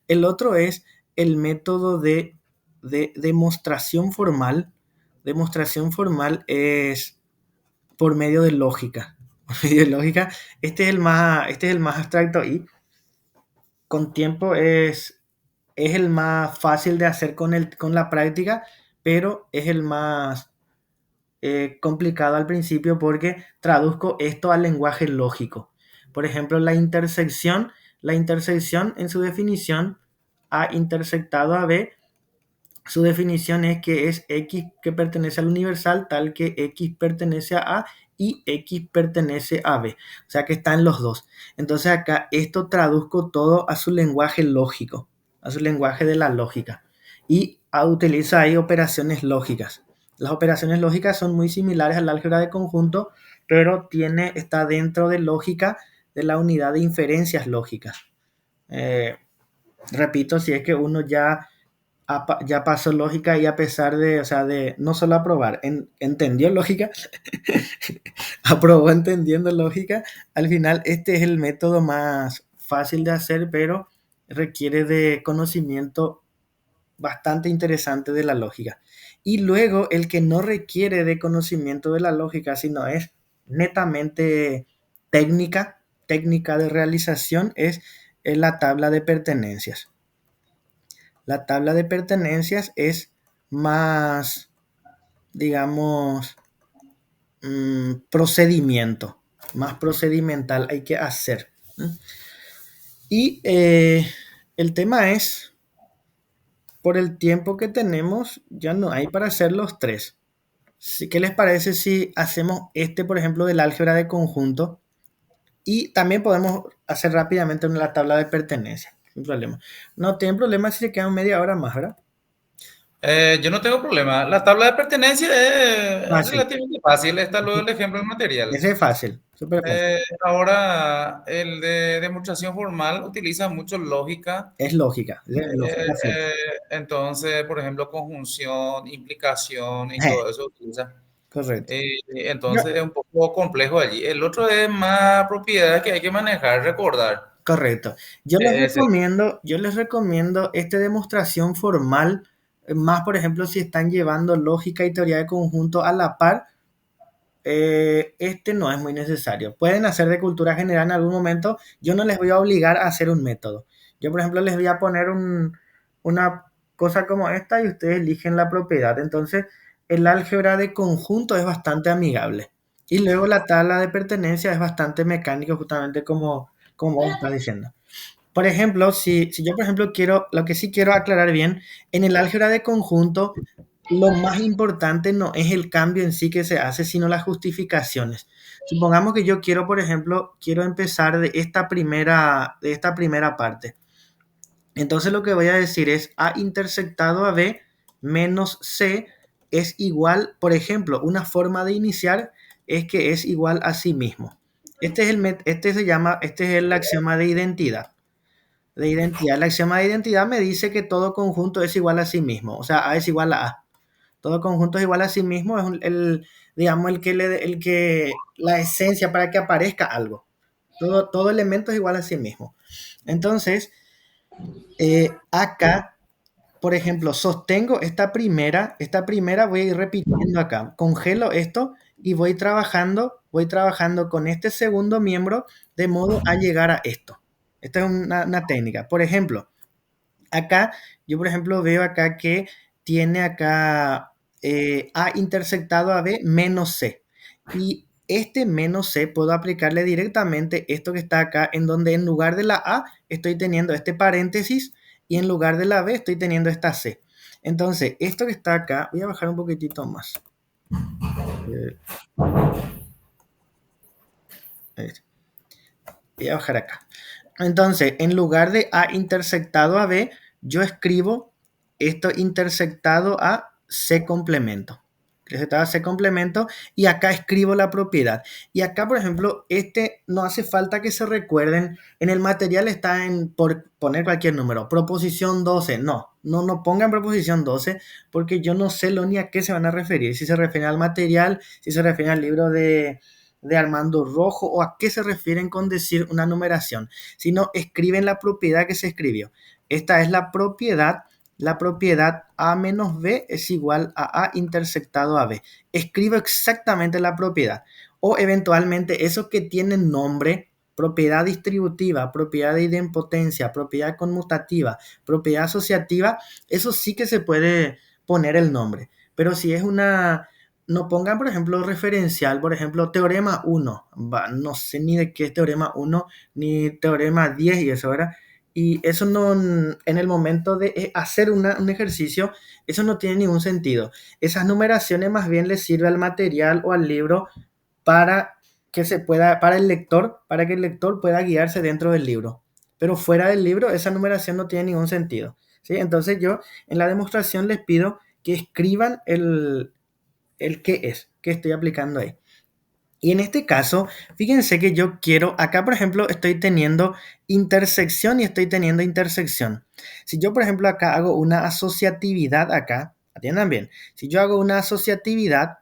El otro es el método de demostración formal. Demostración formal es por medio de lógica. De lógica, este es el más abstracto y con tiempo es es el más fácil de hacer con la práctica, pero es el más complicado al principio porque traduzco esto al lenguaje lógico. Por ejemplo, la intersección en su definición, A intersectado a B, su definición es que es X que pertenece al universal, tal que X pertenece a y X pertenece a B. O sea que está en los dos. Entonces acá esto traduzco todo a su lenguaje lógico, a su lenguaje de la lógica. Y utiliza ahí operaciones lógicas. Las operaciones lógicas son muy similares al álgebra de conjunto, pero está dentro de lógica de la unidad de inferencias lógicas. Repito, si es que uno ya pasó lógica y a pesar de, o sea, de no solo aprobar, entendió lógica, aprobó entendiendo lógica, al final este es el método más fácil de hacer, pero requiere de conocimiento bastante interesante de la lógica. Y luego el que no requiere de conocimiento de la lógica, sino es netamente técnica de realización, es la tabla de pertenencias. La tabla de pertenencias es más, digamos, procedimiento, más procedimental hay que hacer. Y el tema es, por el tiempo que tenemos, ya no hay para hacer los tres. ¿Qué les parece si hacemos por ejemplo, del álgebra de conjunto? Y también podemos hacer rápidamente la tabla de pertenencia, sin problema. No tienen problema si se quedan media hora más, ¿verdad? Yo no tengo problema. La tabla de pertenencia es Fácil. relativamente fácil. Está luego el ejemplo del material. Ese es fácil, súper fácil. Ahora, el de demostración formal utiliza mucho lógica. Es lógica, es lógica, sí. Entonces, por ejemplo, conjunción, implicación y todo eso utiliza. Correcto. Entonces es un poco complejo allí. El otro es más propiedades que hay que manejar, recordar. Correcto. Yo les recomiendo esta demostración formal, más por ejemplo si están llevando lógica y teoría de conjunto a la par, no es muy necesario. Pueden hacer de cultura general en algún momento. Yo no les voy a obligar a hacer un método. Yo, por ejemplo, les voy a poner una cosa como esta y ustedes eligen la propiedad. Entonces, el álgebra de conjunto es bastante amigable. Y luego la tabla de pertenencia es bastante mecánico, justamente como vos estás diciendo. Por ejemplo, si yo, por ejemplo, lo que sí quiero aclarar bien, en el álgebra de conjunto, lo más importante no es el cambio en sí que se hace, sino las justificaciones. Supongamos que yo quiero, por ejemplo, quiero empezar de esta primera parte. Entonces lo que voy a decir es A intersectado a B menos C es igual, por ejemplo, una forma de iniciar es que es igual a sí mismo. Este es el axioma de identidad. El axioma de identidad me dice que todo conjunto es igual a sí mismo, o sea, A es igual a A. Todo conjunto es igual a sí mismo, es digamos, la esencia para que aparezca algo. Todo elemento es igual a sí mismo. Entonces, acá, por ejemplo, sostengo esta primera voy a ir repitiendo acá. Congelo esto y voy trabajando con este segundo miembro de modo a llegar a esto. Esta es una técnica. Por ejemplo, acá, yo por ejemplo veo acá que tiene acá A intersectado a B menos C. Y este menos C puedo aplicarle directamente esto que está acá, en donde en lugar de la A estoy teniendo este paréntesis y en lugar de la B estoy teniendo esta C. Entonces, esto que está acá, voy a bajar un poquitito más. Voy a bajar acá. Entonces, en lugar de A intersectado a B, yo escribo esto intersectado a C complemento. Intersectado a C complemento y acá escribo la propiedad. Y acá, por ejemplo, no hace falta que se recuerden. En el material está por poner cualquier número. Proposición 12. No pongan proposición 12 porque yo no sé ni a qué se van a referir. Si se refieren al material, si se refieren al libro de Armando Rojo o a qué se refieren con decir una numeración, sino escriben la propiedad que se escribió. Esta es la propiedad A menos B es igual a A intersectado a B. Escribo exactamente la propiedad o eventualmente esos que tienen nombre propiedad distributiva, propiedad de idempotencia, propiedad conmutativa, propiedad asociativa, eso sí que se puede poner el nombre. Pero si es una, no pongan, por ejemplo, referencial, por ejemplo, teorema 1, no sé ni de qué es teorema 1, ni teorema 10 y eso, ¿verdad? Y eso no, en el momento de hacer un ejercicio, eso no tiene ningún sentido. Esas numeraciones más bien le sirve al material o al libro para que se pueda, para el lector, para que el lector pueda guiarse dentro del libro. Pero fuera del libro, esa numeración no tiene ningún sentido, ¿sí? Entonces yo en la demostración les pido que escriban el qué es, que estoy aplicando ahí. Y en este caso, fíjense que yo quiero, acá por ejemplo estoy teniendo intersección y estoy teniendo intersección. Si yo por ejemplo acá hago una asociatividad acá, atiendan bien, si yo hago una asociatividad,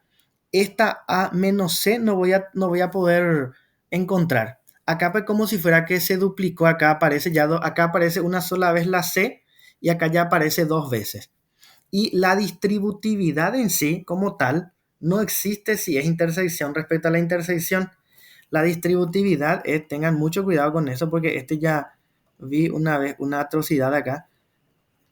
esta A menos C no voy a poder encontrar. Acá pues como si fuera que se duplicó, acá aparece ya, acá aparece una sola vez la C y acá ya aparece dos veces. Y la distributividad en sí, como tal, no existe si es intersección respecto a la intersección. La distributividad, tengan mucho cuidado con eso porque ya vi una vez una atrocidad acá.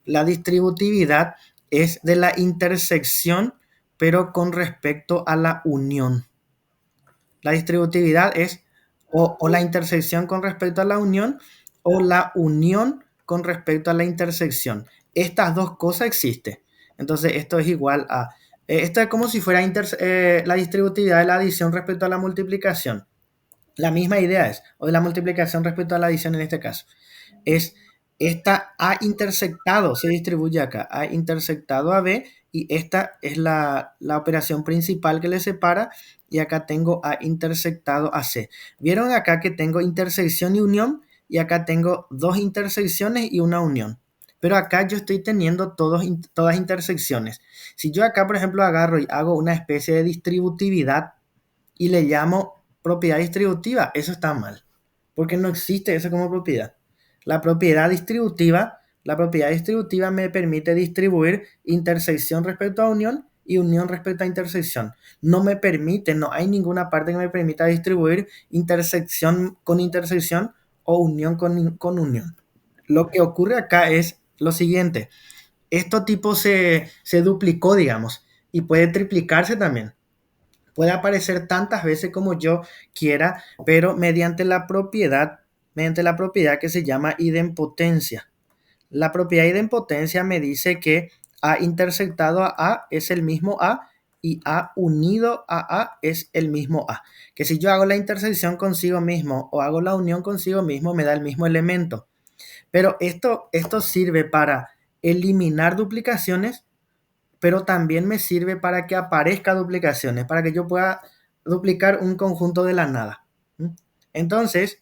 La distributividad es de la intersección, pero con respecto a la unión. La distributividad es o la intersección con respecto a la unión o la unión con respecto a la intersección. Estas dos cosas existen. Entonces, esto es igual a... esto es como si fuera la distributividad de la adición respecto a la multiplicación. La misma idea es, o de la multiplicación respecto a la adición en este caso. Es esta A intersectado, se distribuye acá, A intersectado a B, y esta es la operación principal que le separa, y acá tengo A intersectado a C. ¿Vieron acá que tengo intersección y unión? Y acá tengo dos intersecciones y una unión. Pero acá yo estoy teniendo todas intersecciones. Si yo acá, por ejemplo, agarro y hago una especie de distributividad y le llamo propiedad distributiva, eso está mal, porque no existe eso como propiedad. La propiedad distributiva me permite distribuir intersección respecto a unión y unión respecto a intersección. No me permite, no hay ninguna parte que me permita distribuir intersección con intersección o unión con unión. Lo que ocurre acá es lo siguiente. Esto tipo se duplicó, digamos, y puede triplicarse también. Puede aparecer tantas veces como yo quiera, pero mediante la propiedad que se llama idempotencia. La propiedad idempotencia me dice que A intersectado a A es el mismo A y A unido a A es el mismo A. Que si yo hago la intersección consigo mismo o hago la unión consigo mismo, me da el mismo elemento. Pero esto sirve para eliminar duplicaciones, pero también me sirve para que aparezca duplicaciones, para que yo pueda duplicar un conjunto de la nada. Entonces,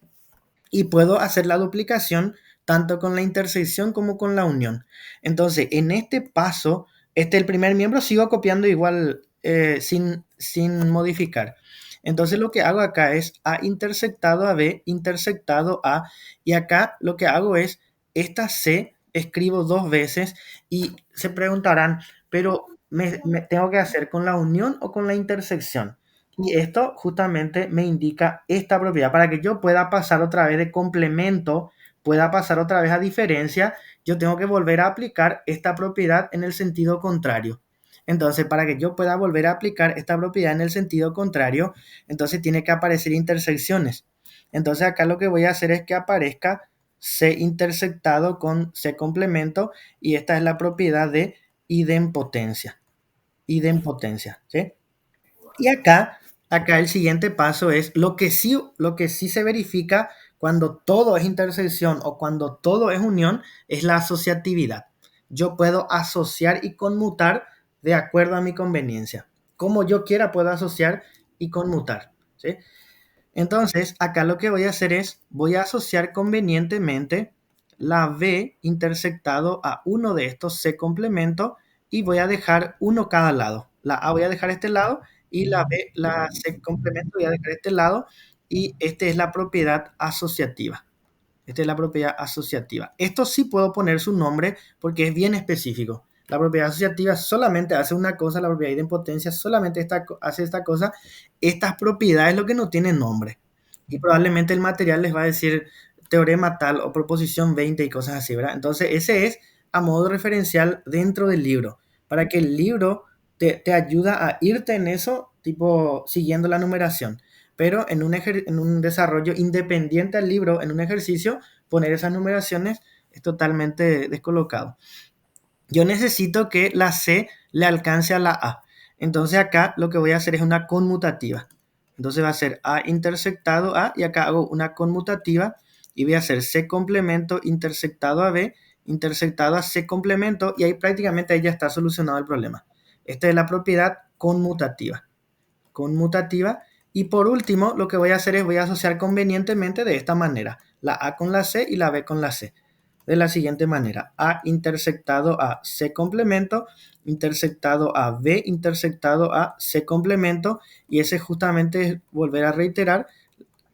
y puedo hacer la duplicación tanto con la intersección como con la unión. Entonces, en este paso, el primer miembro sigo copiando igual sin modificar. Entonces, lo que hago acá es A intersectado a B, intersectado a, y acá lo que hago es esta C, escribo dos veces y se preguntarán, pero ¿me tengo que hacer con la unión o con la intersección? Y esto justamente me indica esta propiedad. Para que yo pueda pasar otra vez de complemento, pueda pasar otra vez a diferencia, yo tengo que volver a aplicar esta propiedad en el sentido contrario. Entonces, para que yo pueda volver a aplicar esta propiedad en el sentido contrario, entonces tiene que aparecer intersecciones. Entonces, acá lo que voy a hacer es que aparezca C intersectado con C complemento, y esta es la propiedad de idempotencia. Idempotencia, ¿sí? Y acá el siguiente paso es lo que sí se verifica cuando todo es intersección o cuando todo es unión, es la asociatividad. Yo puedo asociar y conmutar de acuerdo a mi conveniencia. Como yo quiera puedo asociar y conmutar, ¿sí? Entonces, acá lo que voy a hacer es, voy a asociar convenientemente la B intersectado a uno de estos C complemento, y voy a dejar uno cada lado. La A voy a dejar este lado y la B, la C complemento, voy a dejar este lado, y esta es la propiedad asociativa. Esta es la propiedad asociativa. Esto sí puedo poner su nombre porque es bien específico. La propiedad asociativa solamente hace una cosa, la propiedad de idempotencia solamente hace esta cosa. Estas propiedades lo que no tienen nombre. y probablemente el material les va a decir teorema tal o proposición 20 y cosas así, ¿verdad? Entonces, ese es a modo referencial dentro del libro, para que el libro te ayuda a irte en eso, tipo siguiendo la numeración. Pero en un desarrollo independiente al libro, en un ejercicio, poner esas numeraciones es totalmente descolocado. Yo necesito que la C le alcance a la A. Entonces acá lo que voy a hacer es una conmutativa. Entonces va a ser A intersectado A y acá hago una conmutativa y voy a hacer C complemento intersectado a B, intersectado a C complemento y ahí prácticamente ahí ya está solucionado el problema. Esta es la propiedad conmutativa. Conmutativa. Y por último, lo que voy a hacer es voy a asociar convenientemente de esta manera, la A con la C y la B con la C de la siguiente manera: A intersectado a C complemento, intersectado a B intersectado a C complemento, y ese justamente es volver a reiterar,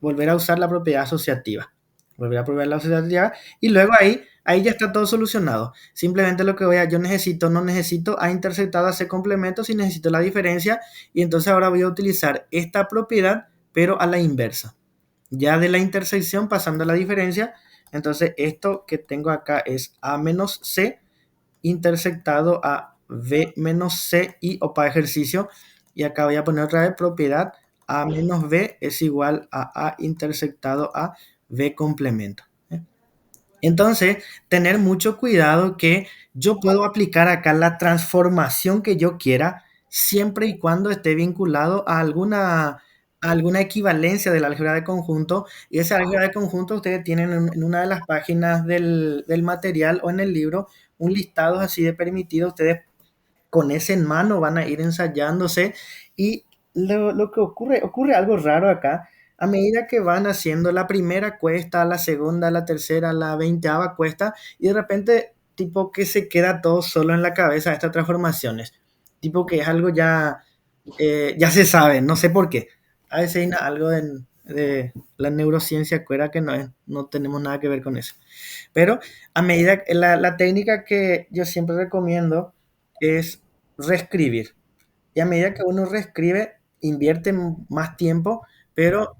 volver a usar la propiedad asociativa. Volver a probar la asociativa y luego ahí ya está todo solucionado. Simplemente lo que yo no necesito A intersectado a C complemento si necesito la diferencia, y entonces ahora voy a utilizar esta propiedad pero a la inversa. Ya de la intersección pasando a la diferencia, entonces esto que tengo acá es A menos C intersectado a B menos C y o para ejercicio. Y acá voy a poner otra vez propiedad A menos B es igual a intersectado a B complemento. Entonces, tener mucho cuidado que yo puedo aplicar acá la transformación que yo quiera siempre y cuando esté vinculado a alguna equivalencia del álgebra de conjunto. Y esa álgebra de conjunto ustedes tienen en una de las páginas del material o en el libro un listado así de permitido. Ustedes con ese en mano van a ir ensayándose y lo que ocurre algo raro acá. A medida que van haciendo la primera cuesta, la segunda, la tercera, la 20ª cuesta, y de repente, tipo que se queda todo solo en la cabeza estas transformaciones. Tipo que es algo ya se sabe, no sé por qué. A veces hay algo de la neurociencia cuera que no tenemos nada que ver con eso. Pero a medida, la técnica que yo siempre recomiendo es reescribir. Y a medida que uno reescribe, invierte más tiempo, pero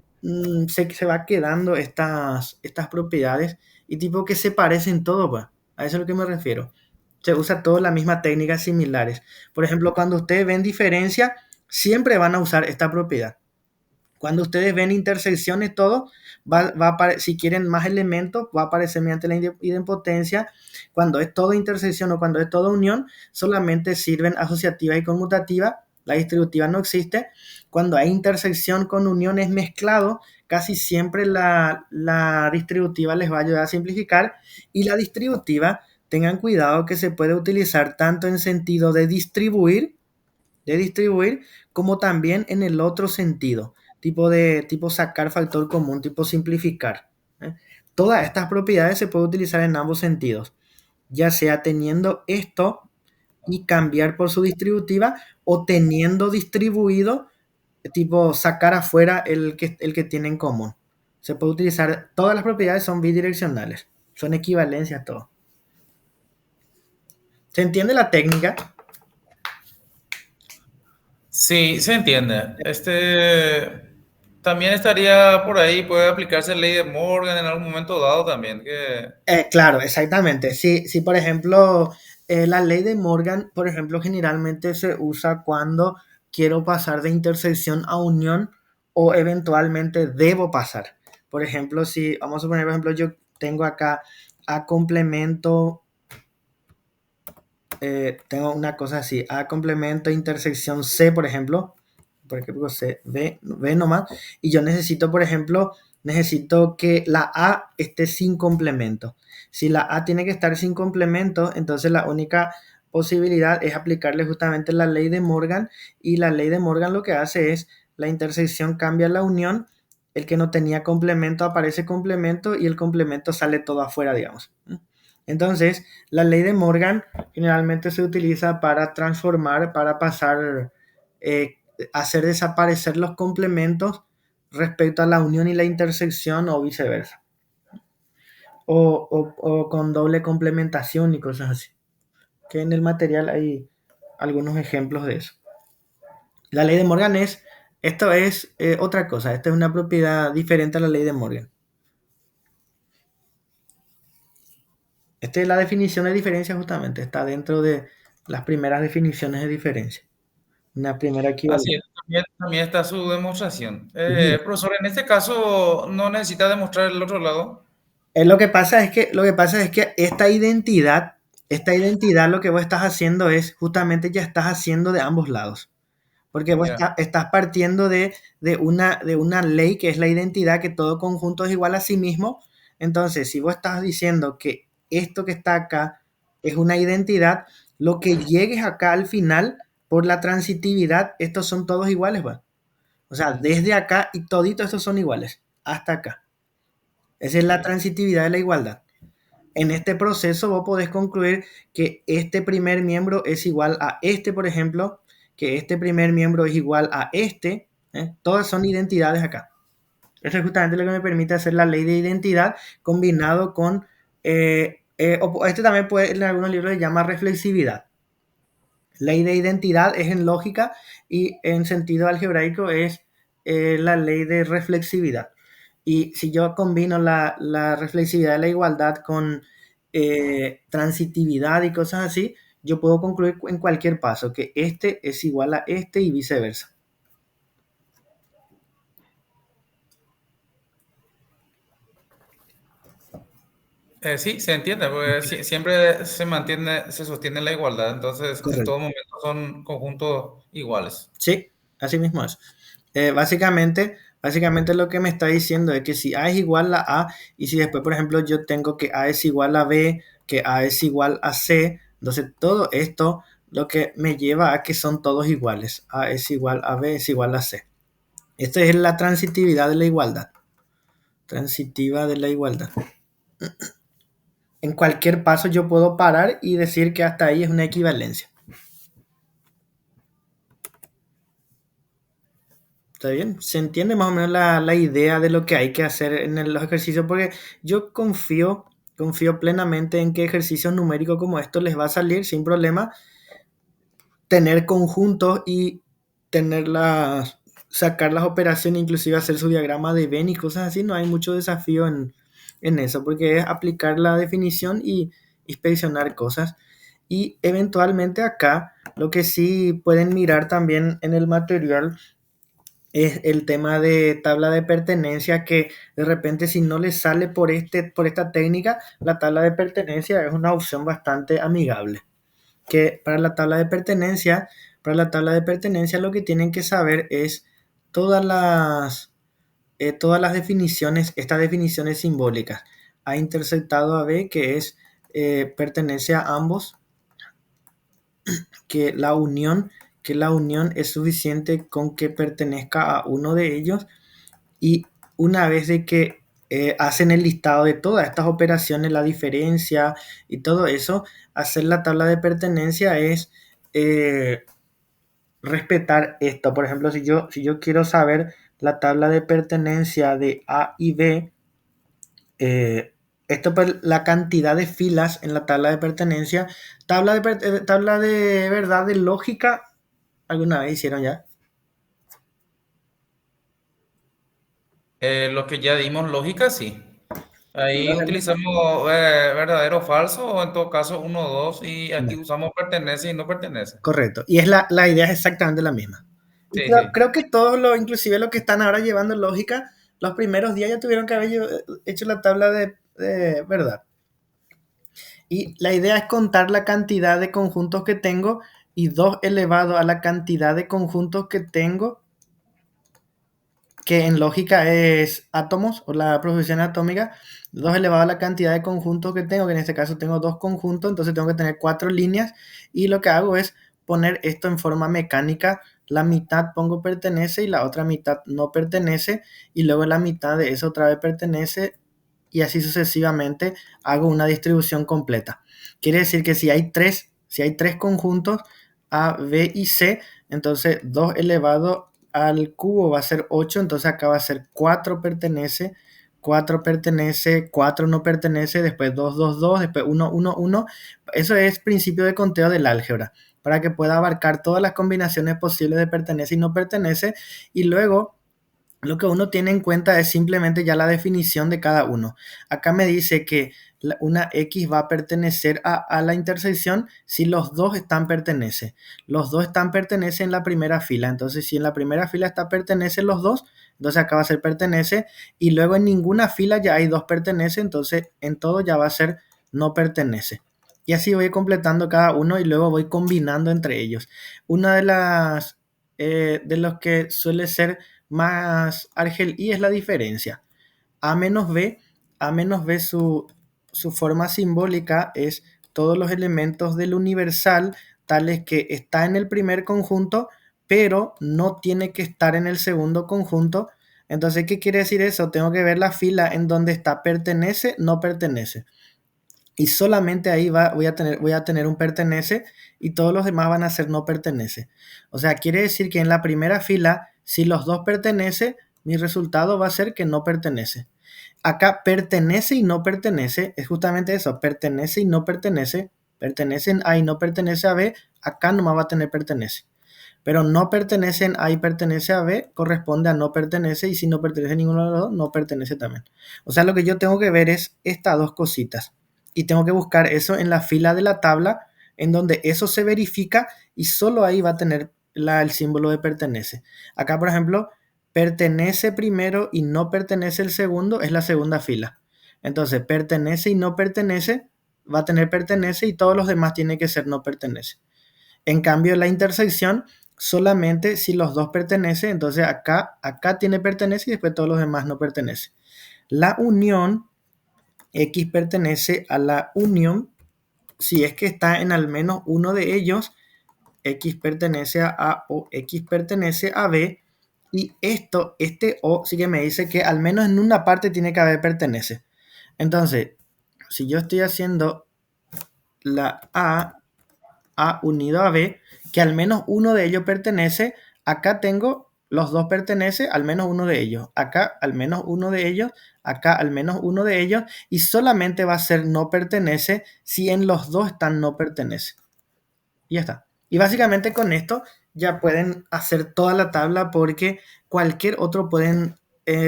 se va quedando estas propiedades y tipo que se parecen todo, pues. A eso es a lo que me refiero. Se usa toda la misma técnica similares. Por ejemplo, cuando ustedes ven diferencia, siempre van a usar esta propiedad. Cuando ustedes ven intersecciones, todo, si quieren más elementos, va a aparecer mediante la idempotencia. Cuando es todo intersección o cuando es toda unión, solamente sirven asociativa y conmutativa. La distributiva no existe. Cuando hay intersección con uniones mezclado, casi siempre la distributiva les va a ayudar a simplificar. Y la distributiva, tengan cuidado que se puede utilizar tanto en sentido de distribuir, como también en el otro sentido, tipo sacar factor común, tipo simplificar. ¿Eh? Todas estas propiedades se pueden utilizar en ambos sentidos, ya sea teniendo esto y cambiar por su distributiva o teniendo distribuido, tipo sacar afuera el que tiene en común. Se puede utilizar, todas las propiedades son bidireccionales, son equivalencias todo. ¿Se entiende la técnica? Sí, se entiende. También estaría por ahí, puede aplicarse la ley de Morgan en algún momento dado también, que Claro, exactamente. Si por ejemplo, la ley de Morgan, por ejemplo, generalmente se usa cuando quiero pasar de intersección a unión o eventualmente debo pasar. Por ejemplo, si vamos a poner, por ejemplo, yo tengo acá A complemento, tengo una cosa así, A complemento intersección C, por ejemplo C, B nomás, y yo necesito, por ejemplo, necesito que la A esté sin complemento. Si la A tiene que estar sin complemento, entonces la única posibilidad es aplicarle justamente la ley de Morgan, y la ley de Morgan lo que hace es la intersección cambia la unión, el que no tenía complemento aparece complemento y el complemento sale todo afuera, digamos. Entonces, la ley de Morgan generalmente se utiliza para transformar, para pasar, eh, hacer desaparecer los complementos respecto a la unión y la intersección o viceversa. O con doble complementación y cosas así. Que en el material hay algunos ejemplos de eso. La ley de Morgan es Esto es otra cosa, esta es una propiedad diferente a la ley de Morgan. Esta es la definición de diferencia justamente, está dentro de las primeras definiciones de diferencia. Una primera Así equivalencia. es, también está su demostración. Ujú. Profesor, en este caso no necesita demostrar el otro lado. Lo que pasa es que esta identidad lo que vos estás haciendo es justamente ya estás haciendo de ambos lados. Porque vos Ya. estás partiendo de una ley que es la identidad, que todo conjunto es igual a sí mismo. Entonces, si vos estás diciendo que esto que está acá es una identidad, lo que llegues acá al final, por la transitividad, estos son todos iguales, ¿va? O sea, desde acá y toditos estos son iguales, hasta acá. Esa es la transitividad de la igualdad. En este proceso vos podés concluir que este primer miembro es igual a este, por ejemplo, que este primer miembro es igual a este. Todas son identidades acá. Eso es justamente lo que me permite hacer la ley de identidad combinado con... este también puede, en algunos libros se llama reflexividad. Ley de identidad es en lógica y en sentido algebraico es la ley de reflexividad. Y si yo combino la reflexividad de la igualdad con transitividad y cosas así, yo puedo concluir en cualquier paso que este es igual a este y viceversa. Sí, se entiende, porque siempre se mantiene, se sostiene la igualdad, entonces en todo Correcto. momento son conjuntos iguales. Sí, así mismo es. Básicamente lo que me está diciendo es que si A es igual a A y si después, por ejemplo, yo tengo que A es igual a B, que A es igual a C, entonces todo esto lo que me lleva a que son todos iguales. A es igual a B es igual a C. Esta es la transitividad de la igualdad. Transitiva de la igualdad. En cualquier paso yo puedo parar y decir que hasta ahí es una equivalencia. ¿Está bien? Se entiende más o menos la idea de lo que hay que hacer en los ejercicios, porque yo confío plenamente en que ejercicios numéricos como estos les va a salir sin problema tener conjuntos y sacar las operaciones, inclusive hacer su diagrama de Venn y cosas así. No hay mucho desafío en eso, porque es aplicar la definición y inspeccionar cosas. Y eventualmente acá, lo que sí pueden mirar también en el material es el tema de tabla de pertenencia, que de repente si no les sale por esta técnica, la tabla de pertenencia es una opción bastante amigable. Que para la tabla de pertenencia lo que tienen que saber es todas las definiciones, estas definiciones simbólicas. A intersectado a B, que es pertenece a ambos, que la unión es suficiente con que pertenezca a uno de ellos. Y una vez de que hacen el listado de todas estas operaciones, la diferencia y todo eso, hacer la tabla de pertenencia es eh, respetar esto. Por ejemplo, si yo quiero saber la tabla de pertenencia de A y B, esto pues la cantidad de filas en la tabla de pertenencia, tabla de verdad de lógica, ¿alguna vez hicieron ya? Lo que ya dimos lógica, sí. Ahí utilizamos verdadero o falso, o en todo caso uno o dos, y aquí usamos pertenece y no pertenece. Correcto. Y la idea es exactamente la misma. Y Sí, creo, sí. creo que todos inclusive los que están ahora llevando lógica, los primeros días ya tuvieron que haber hecho la tabla de verdad. Y la idea es contar la cantidad de conjuntos que tengo y 2 elevado a la cantidad de conjuntos que tengo, que en lógica es átomos o la progresión atómica. 2 elevado a la cantidad de conjuntos que tengo, que en este caso tengo 2 conjuntos, entonces tengo que tener 4 líneas. Y lo que hago es poner esto en forma mecánica. La mitad pongo pertenece y la otra mitad no pertenece, y luego la mitad de eso otra vez pertenece, y así sucesivamente hago una distribución completa. Quiere decir que si hay tres conjuntos A, B y C, entonces 2 elevado al cubo va a ser 8, entonces acá va a ser 4 pertenece, 4 pertenece, 4 no pertenece, después 2, 2, 2, después 1, 1, 1. Eso es principio de conteo del álgebra. para que pueda abarcar todas las combinaciones posibles de pertenece y no pertenece. Y luego lo que uno tiene en cuenta es simplemente ya la definición de cada uno. Acá me dice que una X va a pertenecer a la intersección si los dos están pertenece. Los dos están pertenece en la primera fila. Entonces, si en la primera fila está pertenecen los dos, entonces acá va a ser pertenece. Y luego en ninguna fila ya hay dos pertenece, entonces en todo ya va a ser no pertenece. Y así voy completando cada uno y luego voy combinando entre ellos. Una de las de los que suele ser más Argel I es la diferencia. A menos B, A menos B su forma simbólica es todos los elementos del universal tales que está en el primer conjunto, pero no tiene que estar en el segundo conjunto. Entonces, ¿qué quiere decir eso? Tengo que ver la fila en donde está pertenece, no pertenece. Y solamente ahí voy a tener un pertenece y todos los demás van a ser no pertenece. O sea, quiere decir que en la primera fila, si los dos pertenece, mi resultado va a ser que no pertenece. Acá pertenece y no pertenece, es justamente eso, pertenece y no pertenece, pertenecen A y no pertenece a B, acá nomás va a tener pertenece. Pero no pertenecen A y pertenece a B, corresponde a no pertenece, y si no pertenece a ninguno de los dos, no pertenece también. O sea, lo que yo tengo que ver es estas dos cositas. Y tengo que buscar eso en la fila de la tabla, en donde eso se verifica y solo ahí va a tener el símbolo de pertenece. Acá, por ejemplo, pertenece primero y no pertenece el segundo, es la segunda fila. Entonces, pertenece y no pertenece, va a tener pertenece y todos los demás tienen que ser no pertenece. En cambio, la intersección, solamente si los dos pertenecen, entonces acá tiene pertenece y después todos los demás no pertenecen. La unión, X pertenece a la unión si es que está en al menos uno de ellos. X pertenece a A o X pertenece a B. Y este O sí que me dice que al menos en una parte tiene que haber pertenece. Entonces, si yo estoy haciendo la A unido a B, que al menos uno de ellos pertenece, acá tengo los dos pertenece, al menos uno de ellos, acá al menos uno de ellos, acá al menos uno de ellos, y solamente va a ser no pertenece si en los dos están no pertenece. Y ya está. Y básicamente con esto ya pueden hacer toda la tabla porque cualquier otro pueden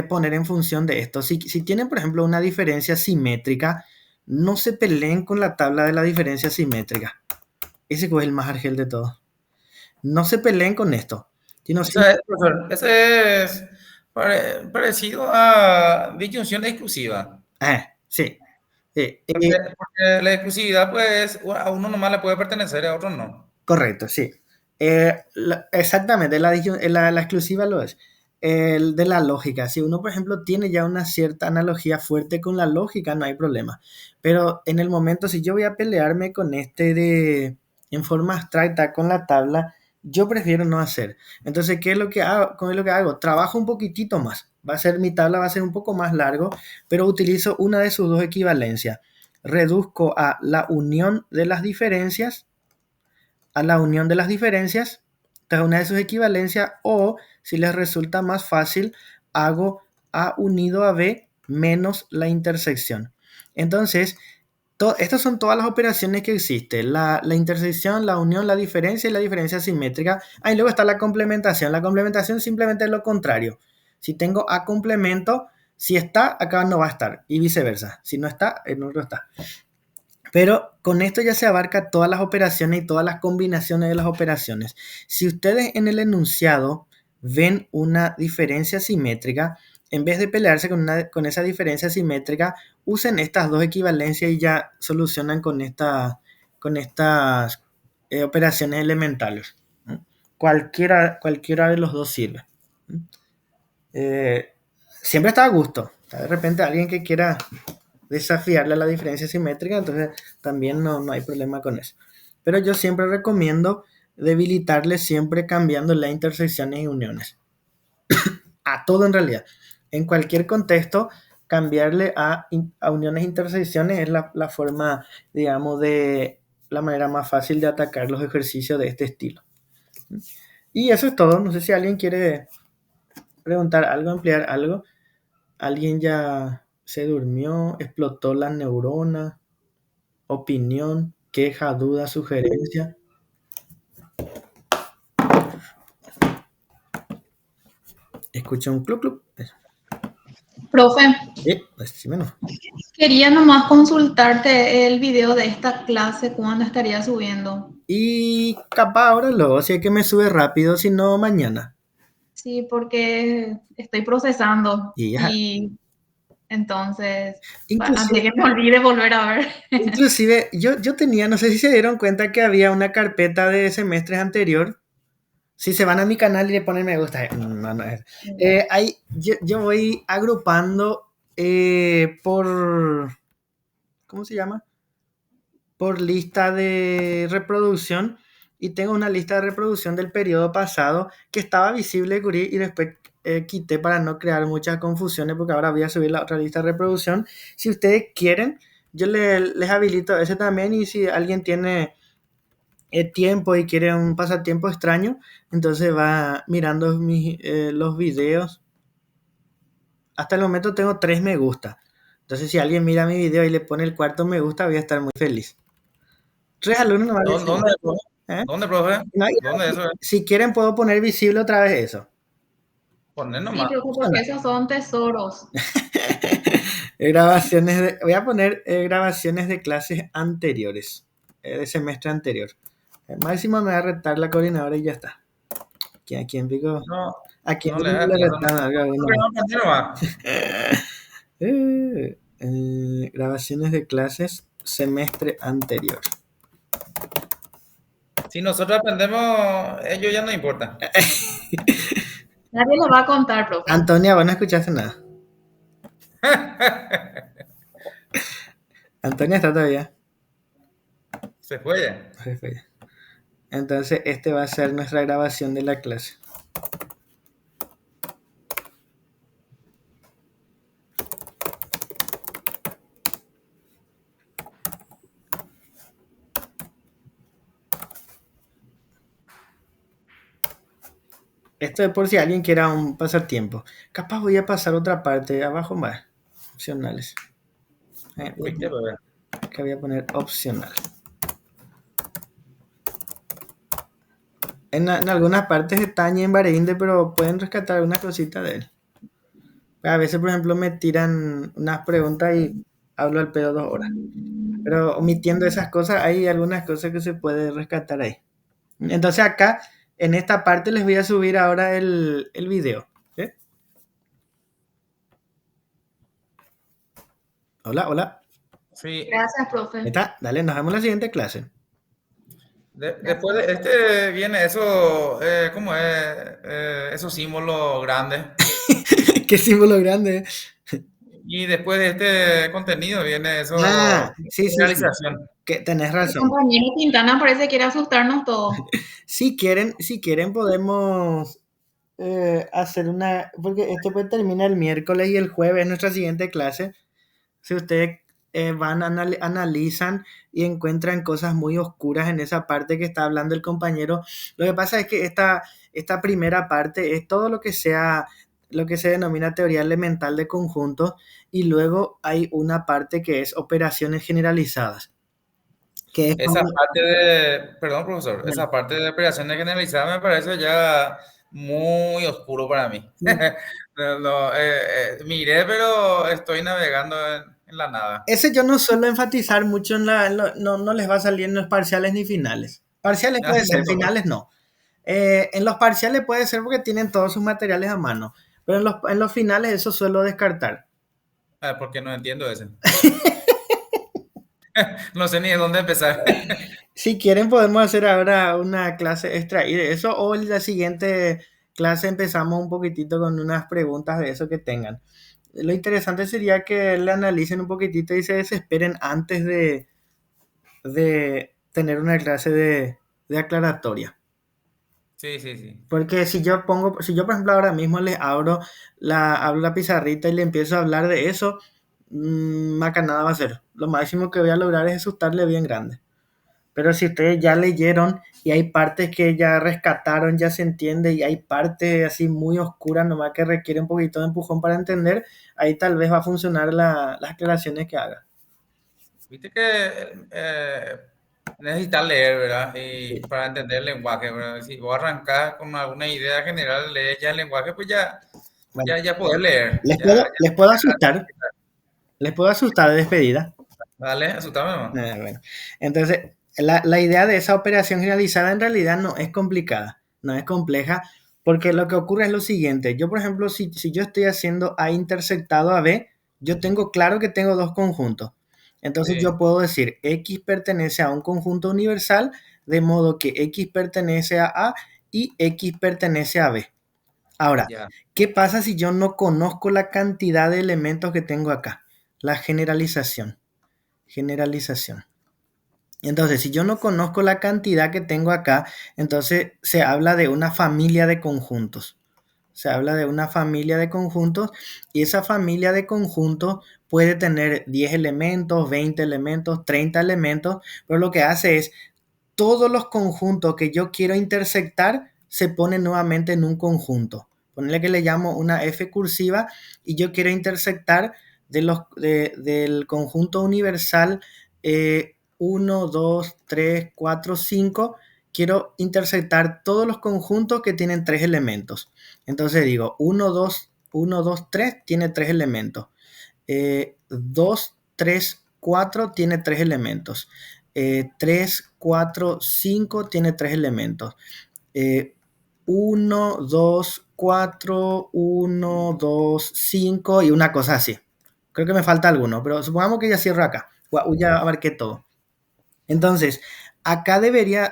poner en función de esto. Si tienen, por ejemplo, una diferencia simétrica, no se peleen con la tabla de la diferencia simétrica. Ese es el más argel de todo. No se peleen con esto. Sino Ese es parecido a disyunción exclusiva. Sí. Porque la exclusividad, pues, a uno nomás le puede pertenecer, a otro no. Correcto, sí. Exactamente, la exclusiva lo es. El de la lógica. Si uno, por ejemplo, tiene ya una cierta analogía fuerte con la lógica, no hay problema. Pero en el momento, si yo voy a pelearme con en forma abstracta con la tabla, yo prefiero no hacer. Entonces, ¿qué es lo que hago? ¿Cómo es lo que hago? Trabajo un poquitito más. Mi tabla va a ser un poco más largo, pero utilizo una de sus dos equivalencias. Reduzco a la unión de las diferencias, tras una de sus equivalencias, o si les resulta más fácil, hago A unido a B menos la intersección. Entonces, estas son todas las operaciones que existen: la intersección, la unión, la diferencia y la diferencia simétrica. Y luego está la complementación. La complementación simplemente es lo contrario. Si tengo A complemento, si está, acá no va a estar, y viceversa. Si no está, en otro está. Pero con esto ya se abarca todas las operaciones y todas las combinaciones de las operaciones. Si ustedes en el enunciado ven una diferencia simétrica, en vez de pelearse con esa diferencia simétrica, usen estas dos equivalencias y ya solucionan con estas operaciones elementales. Cualquiera de los dos sirve. Siempre está a gusto. De repente alguien que quiera desafiarle a la diferencia simétrica, entonces también no hay problema con eso. Pero yo siempre recomiendo debilitarle siempre cambiando las intersecciones y uniones. A todo en realidad. En cualquier contexto, cambiarle a uniones e intersecciones es la forma, digamos, de la manera más fácil de atacar los ejercicios de este estilo. Y eso es todo. No sé si alguien quiere preguntar algo, ampliar algo. ¿Alguien ya se durmió, explotó la neurona? Opinión, queja, duda, sugerencia. Escucho un club club. Eso. Profe, Decime no. quería nomás consultarte el video de esta clase, ¿cuándo estaría subiendo? Y capaz ahora luego, si es que me sube rápido, si no mañana. Sí, porque estoy procesando Y ya. y entonces, antes Inclusive, que me olvide volver a ver. inclusive yo tenía, no sé si se dieron cuenta que había una carpeta de semestres anterior. Si se van a mi canal y le ponen me gusta, no, no es. Yo voy agrupando por, ¿cómo se llama? Por lista de reproducción y tengo una lista de reproducción del periodo pasado que estaba visible Curí, y después quité para no crear muchas confusiones porque ahora voy a subir la otra lista de reproducción. Si ustedes quieren, yo les habilito ese también y si alguien tiene tiempo y quiere un pasatiempo extraño, entonces va mirando los videos. Hasta el momento tengo 3 me gusta. Entonces si alguien mira mi video y le pone el cuarto me gusta, voy a estar muy feliz. 3 alumnos no vale. ¿Dónde, profe? ¿Eh? ¿Dónde, profe? No, ¿Dónde eso es? si quieren puedo poner visible otra vez eso. Poner Sí, nomás. profe, porque esos son tesoros. Voy a poner grabaciones de clases anteriores, de semestre anterior. Máximo me va a retar la coordinadora y ya está. ¿A quién pico? No, ¿A quién no le le hagas caso. retan algo a uno? No, poner nomás. Grabaciones de clases semestre anterior. Si nosotros aprendemos, ellos ya no importa. Nadie lo va a contar, profe. Antonia, vos no escuchaste nada. Antonia está todavía. Se fue ya. Se fue. Entonces, este va a ser nuestra grabación de la clase. Esto es por si alguien quiera un pasatiempo. Capaz voy a pasar otra parte abajo más. Opcionales. Fuiste, bebé. Acá voy a poner opcional. En algunas partes está en Bareinde, pero pueden rescatar alguna cosita de él. A veces, por ejemplo, me tiran unas preguntas y hablo al pedo 2 horas. Pero omitiendo esas cosas, hay algunas cosas que se puede rescatar ahí. Entonces acá, en esta parte, les voy a subir ahora el video. ¿Sí? Hola, hola. Sí. Gracias, Ahí profe. está, dale, nos vemos en la siguiente clase. Después de este viene eso, ¿cómo es? Esos símbolos grandes. Qué símbolo grande. Y después de este contenido viene eso, Sí, sí, sí. realización. Que tenés El razón. compañero Quintana parece que quiere asustarnos todos. Si quieren podemos hacer una, porque esto pues termina el miércoles y el jueves es nuestra siguiente clase. Si ustedes van, analizan y encuentran cosas muy oscuras en esa parte que está hablando el compañero, lo que pasa es que esta primera parte es todo lo que sea, lo que se denomina teoría elemental de conjuntos, y luego hay una parte que es operaciones generalizadas, que es Esa parte de, perdón, profesor, esa parte de operaciones generalizadas me parece ya muy oscuro para mí. Miré, pero estoy navegando en la nada. ese yo no suelo enfatizar mucho no les va a salir en los parciales ni finales. Parciales puede ser, finales no. En los parciales puede ser porque tienen todos sus materiales a mano, pero en los finales eso suelo descartar. Porque no entiendo ese. No sé ni de dónde empezar. Si quieren podemos hacer ahora una clase extra y de eso, o en la siguiente clase empezamos un poquitito con unas preguntas de eso que tengan. Lo interesante sería que le analicen un poquitito y se desesperen antes de tener una clase de aclaratoria. Sí, sí, sí. Porque si yo por ejemplo ahora mismo les abro la pizarrita y le empiezo a hablar de eso, macanada va a ser. Lo máximo que voy a lograr es asustarle bien grande. Pero si ustedes ya leyeron y hay partes que ya rescataron, ya se entiende, y hay partes así muy oscuras nomás que requieren un poquito de empujón para entender, ahí tal vez va a funcionar las aclaraciones que haga. Viste que necesitas leer, ¿verdad? Y Sí. para entender el lenguaje, ¿verdad? Si vos arrancás con alguna idea general, lees ya el lenguaje, pues ya Bueno, Ya podés leer. les Ya, puedo, les puedo asustar, les puedo asustar de despedida. dale, asustame nomás. Bueno, entonces, la idea de esa operación generalizada en realidad no es complicada, no es compleja, porque lo que ocurre es lo siguiente. Yo, por ejemplo, si yo estoy haciendo A intersectado a B, yo tengo claro que tengo dos conjuntos. Entonces Sí, yo puedo decir X pertenece a un conjunto universal, de modo que X pertenece a A y X pertenece a B. Ahora, ya. ¿qué pasa si yo no conozco la cantidad de elementos que tengo acá? La generalización. Generalización. Entonces, si yo no conozco la cantidad que tengo acá, entonces se habla de una familia de conjuntos. Se habla de una familia de conjuntos y esa familia de conjuntos puede tener 10 elementos, 20 elementos, 30 elementos, pero lo que hace es todos los conjuntos que yo quiero intersectar se ponen nuevamente en un conjunto. Ponerle que le llamo una F cursiva y yo quiero intersectar del conjunto universal 1, 2, 3, 4, 5. Quiero intersectar todos los conjuntos que tienen 3 elementos. Entonces digo 1, 2, 3 tiene 3 elementos. 2, 3, 4 tiene 3 elementos. 3, 4, 5 tiene 3 elementos. 1, 2, 4, 1, 2, 5 y una cosa así. Creo que me falta alguno, pero supongamos que ya cierro acá. Ya abarqué todo. Entonces, acá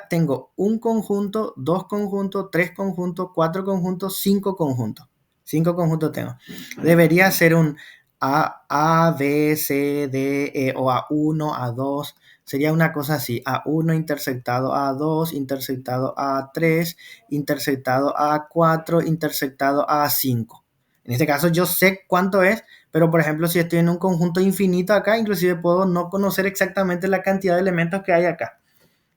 tengo un conjunto, dos conjuntos, tres conjuntos, cuatro conjuntos, cinco conjuntos. Cinco conjuntos tengo. Debería ser un A, B, C, D, E o A1, A2. Sería una cosa así. A1 intersectado A2, intersectado A3, intersectado A4, intersectado A5. En este caso yo sé cuánto es, pero por ejemplo, si estoy en un conjunto infinito acá, inclusive puedo no conocer exactamente la cantidad de elementos que hay acá.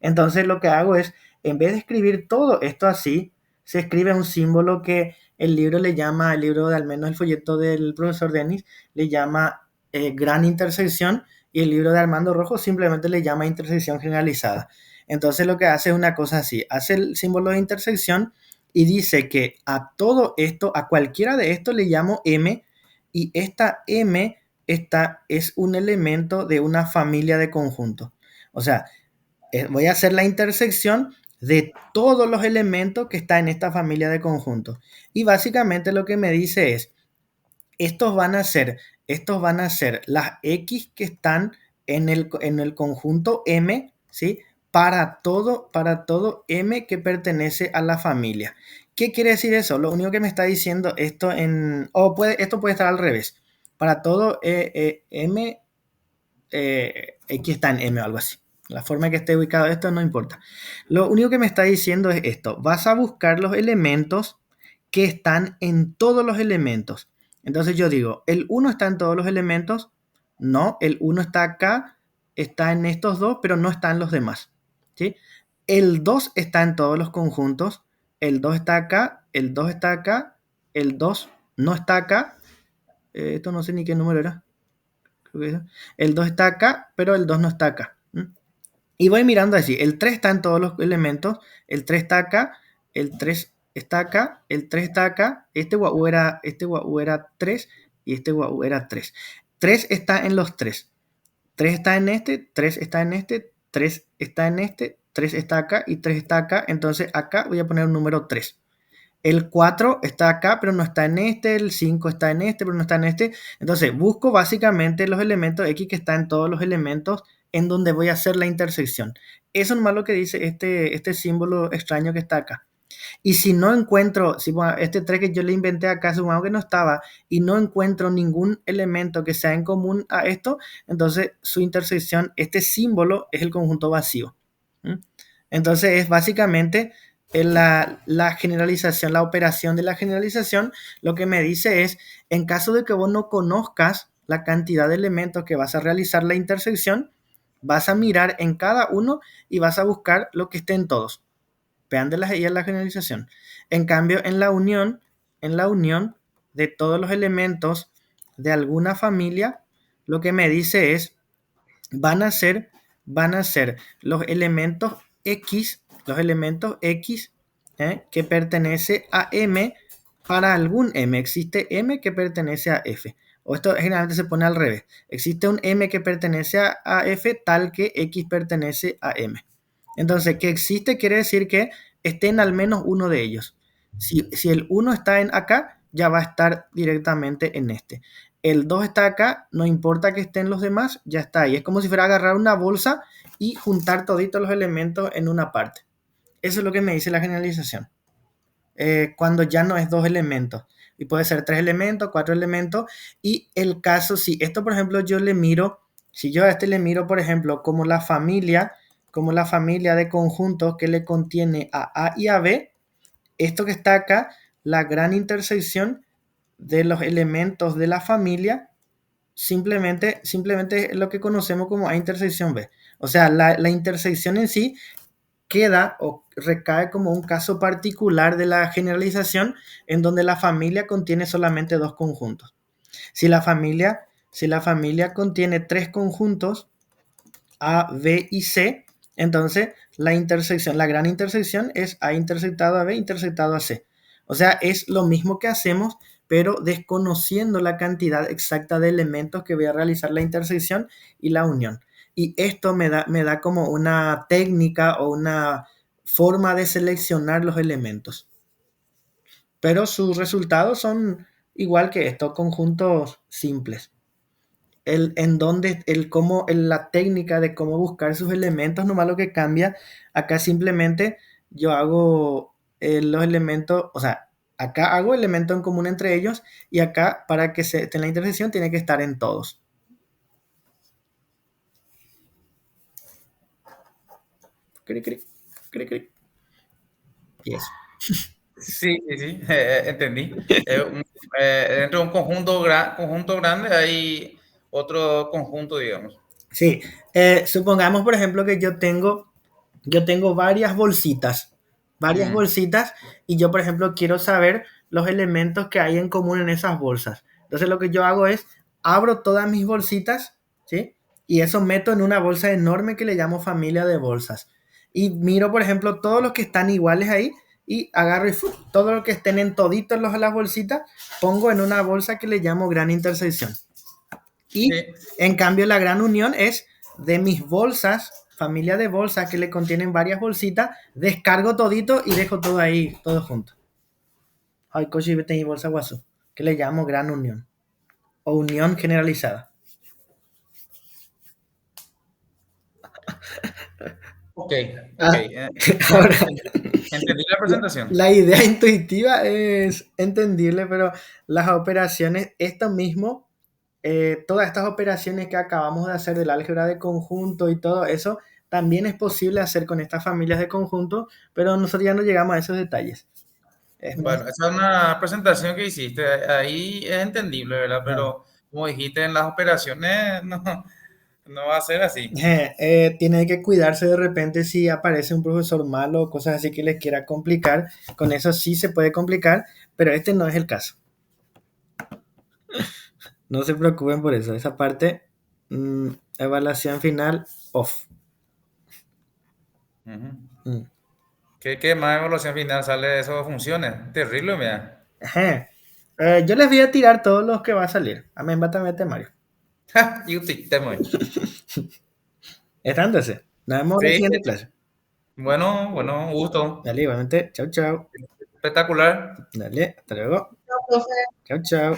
Entonces lo que hago es, en vez de escribir todo esto así, se escribe un símbolo que el libro le llama, el libro de al menos el folleto del profesor Denis, le llama gran intersección y el libro de Armando Rojo simplemente le llama intersección generalizada. Entonces lo que hace es una cosa así, hace el símbolo de intersección y dice que a todo esto, a cualquiera de estos le llamo M y esta M es un elemento de una familia de conjuntos. O sea, voy a hacer la intersección de todos los elementos que están en esta familia de conjuntos. Y básicamente lo que me dice es, estos van a ser las X que están en el conjunto M, ¿sí? Para todo M que pertenece a la familia. ¿Qué quiere decir eso? Lo único que me está diciendo esto puede estar al revés. Para todo M, X está en M o algo así. La forma que esté ubicado esto no importa. Lo único que me está diciendo es esto. Vas a buscar los elementos que están en todos los elementos. Entonces yo digo, ¿el 1 está en todos los elementos? No, el 1 está acá, está en estos dos, pero no está en los demás. ¿Sí? El 2 está en todos los conjuntos. El 2 está acá, el 2 está acá, el 2 no está acá. Esto no sé ni qué número era. El 2 está acá, pero el 2 no está acá. Y voy mirando así. El 3 está en todos los elementos. El 3 está acá. El 3 está acá. El 3 está acá. Este guau era 3 y este guau era 3. 3 está en los 3. 3 está en este, 3 está en este, 3 está en este, 3 está acá y 3 está acá. Entonces acá voy a poner un número 3. El 4 está acá, pero no está en este. El 5 está en este, pero no está en este. Entonces, busco básicamente los elementos X que están en todos los elementos en donde voy a hacer la intersección. Eso es lo que dice este símbolo extraño que está acá. Y si no encuentro, este 3 que yo le inventé acá, supongamos que no estaba, y no encuentro ningún elemento que sea en común a esto, entonces su intersección, este símbolo es el conjunto vacío. Entonces es básicamente la generalización, la operación de la generalización, lo que me dice es, en caso de que vos no conozcas la cantidad de elementos que vas a realizar la intersección, vas a mirar en cada uno y vas a buscar lo que esté en todos. Vean de la generalización. En cambio, en la unión de todos los elementos de alguna familia, lo que me dice es, van a ser los elementos X que pertenece a M para algún m existe m que pertenece a f. O esto generalmente se pone al revés. Existe un m que pertenece a f tal que x pertenece a m. Entonces, que existe quiere decir que esté en al menos uno de ellos. Si el 1 está en acá, ya va a estar directamente en este. El 2 está acá, no importa que estén los demás, ya está ahí. Es como si fuera a agarrar una bolsa y juntar toditos los elementos en una parte. Eso es lo que me dice la generalización. Cuando ya no es 2 elementos. Y puede ser 3 elementos, 4 elementos. Y el caso, si esto, por ejemplo, yo le miro, si yo a este le miro, por ejemplo, como la familia de conjuntos que le contiene a A y a B, esto que está acá, la gran intersección de los elementos de la familia, simplemente es lo que conocemos como A intersección B. O sea, la intersección en sí queda o recae como un caso particular de la generalización en donde la familia contiene solamente dos conjuntos. Si la familia contiene tres conjuntos, A, B y C, entonces la gran intersección es A intersectado a B intersectado a C. O sea, es lo mismo que hacemos, pero desconociendo la cantidad exacta de elementos que voy a realizar la intersección y la unión. Y esto me da como una técnica o una forma de seleccionar los elementos. Pero sus resultados son igual que estos conjuntos simples. La técnica de cómo buscar sus elementos, nomás lo que cambia, acá simplemente yo hago los elementos, o sea, acá hago elementos en común entre ellos y acá para que se esté en la intersección tiene que estar en todos. Cric, cric, cric, cric. Y eso. Sí, sí, sí, entendí. Dentro de un conjunto grande hay otro conjunto, digamos. Sí, supongamos por ejemplo que yo tengo varias bolsitas, y yo por ejemplo quiero saber los elementos que hay en común en esas bolsas. Entonces lo que yo hago es abro todas mis bolsitas, ¿sí? Y eso meto en una bolsa enorme que le llamo familia de bolsas. Y miro por ejemplo todos los que están iguales ahí y agarro y todo lo que estén en toditos las bolsitas pongo en una bolsa que le llamo gran intersección. Y Sí. en cambio la gran unión es de mis bolsas, familia de bolsas que le contienen varias bolsitas, descargo todito y dejo todo ahí, todo junto. Ay, coche, vete mi bolsa guaso, que le llamo gran unión o unión generalizada. Ok, Ah, ok. ahora, Entendí la presentación. la idea intuitiva es entendible, pero las operaciones, esto mismo, todas estas operaciones que acabamos de hacer del álgebra de conjunto y todo eso, también es posible hacer con estas familias de conjunto, pero nosotros ya no llegamos a esos detalles. Es más, Bueno, esa es una presentación que hiciste. Ahí es entendible, ¿verdad? Pero como dijiste, en las operaciones no va a ser así. tiene que cuidarse de repente si aparece un profesor malo o cosas así que les quiera complicar. Con eso sí se puede complicar, pero este no es el caso. No se preocupen por eso. Esa parte, evaluación final, off. Ujú. Mm. ¿Qué más evaluación final sale de esas funciones? Terrible, mira. Yo les voy a tirar todos los que va a salir. Amén, bátame Mario. Y usted, te mueve. Está entonces. Nos vemos en la Sí, siguiente clase. bueno, un gusto. Dale, igualmente. Chau, chau. Espectacular. Dale, hasta luego. No, profe. Chau, chau.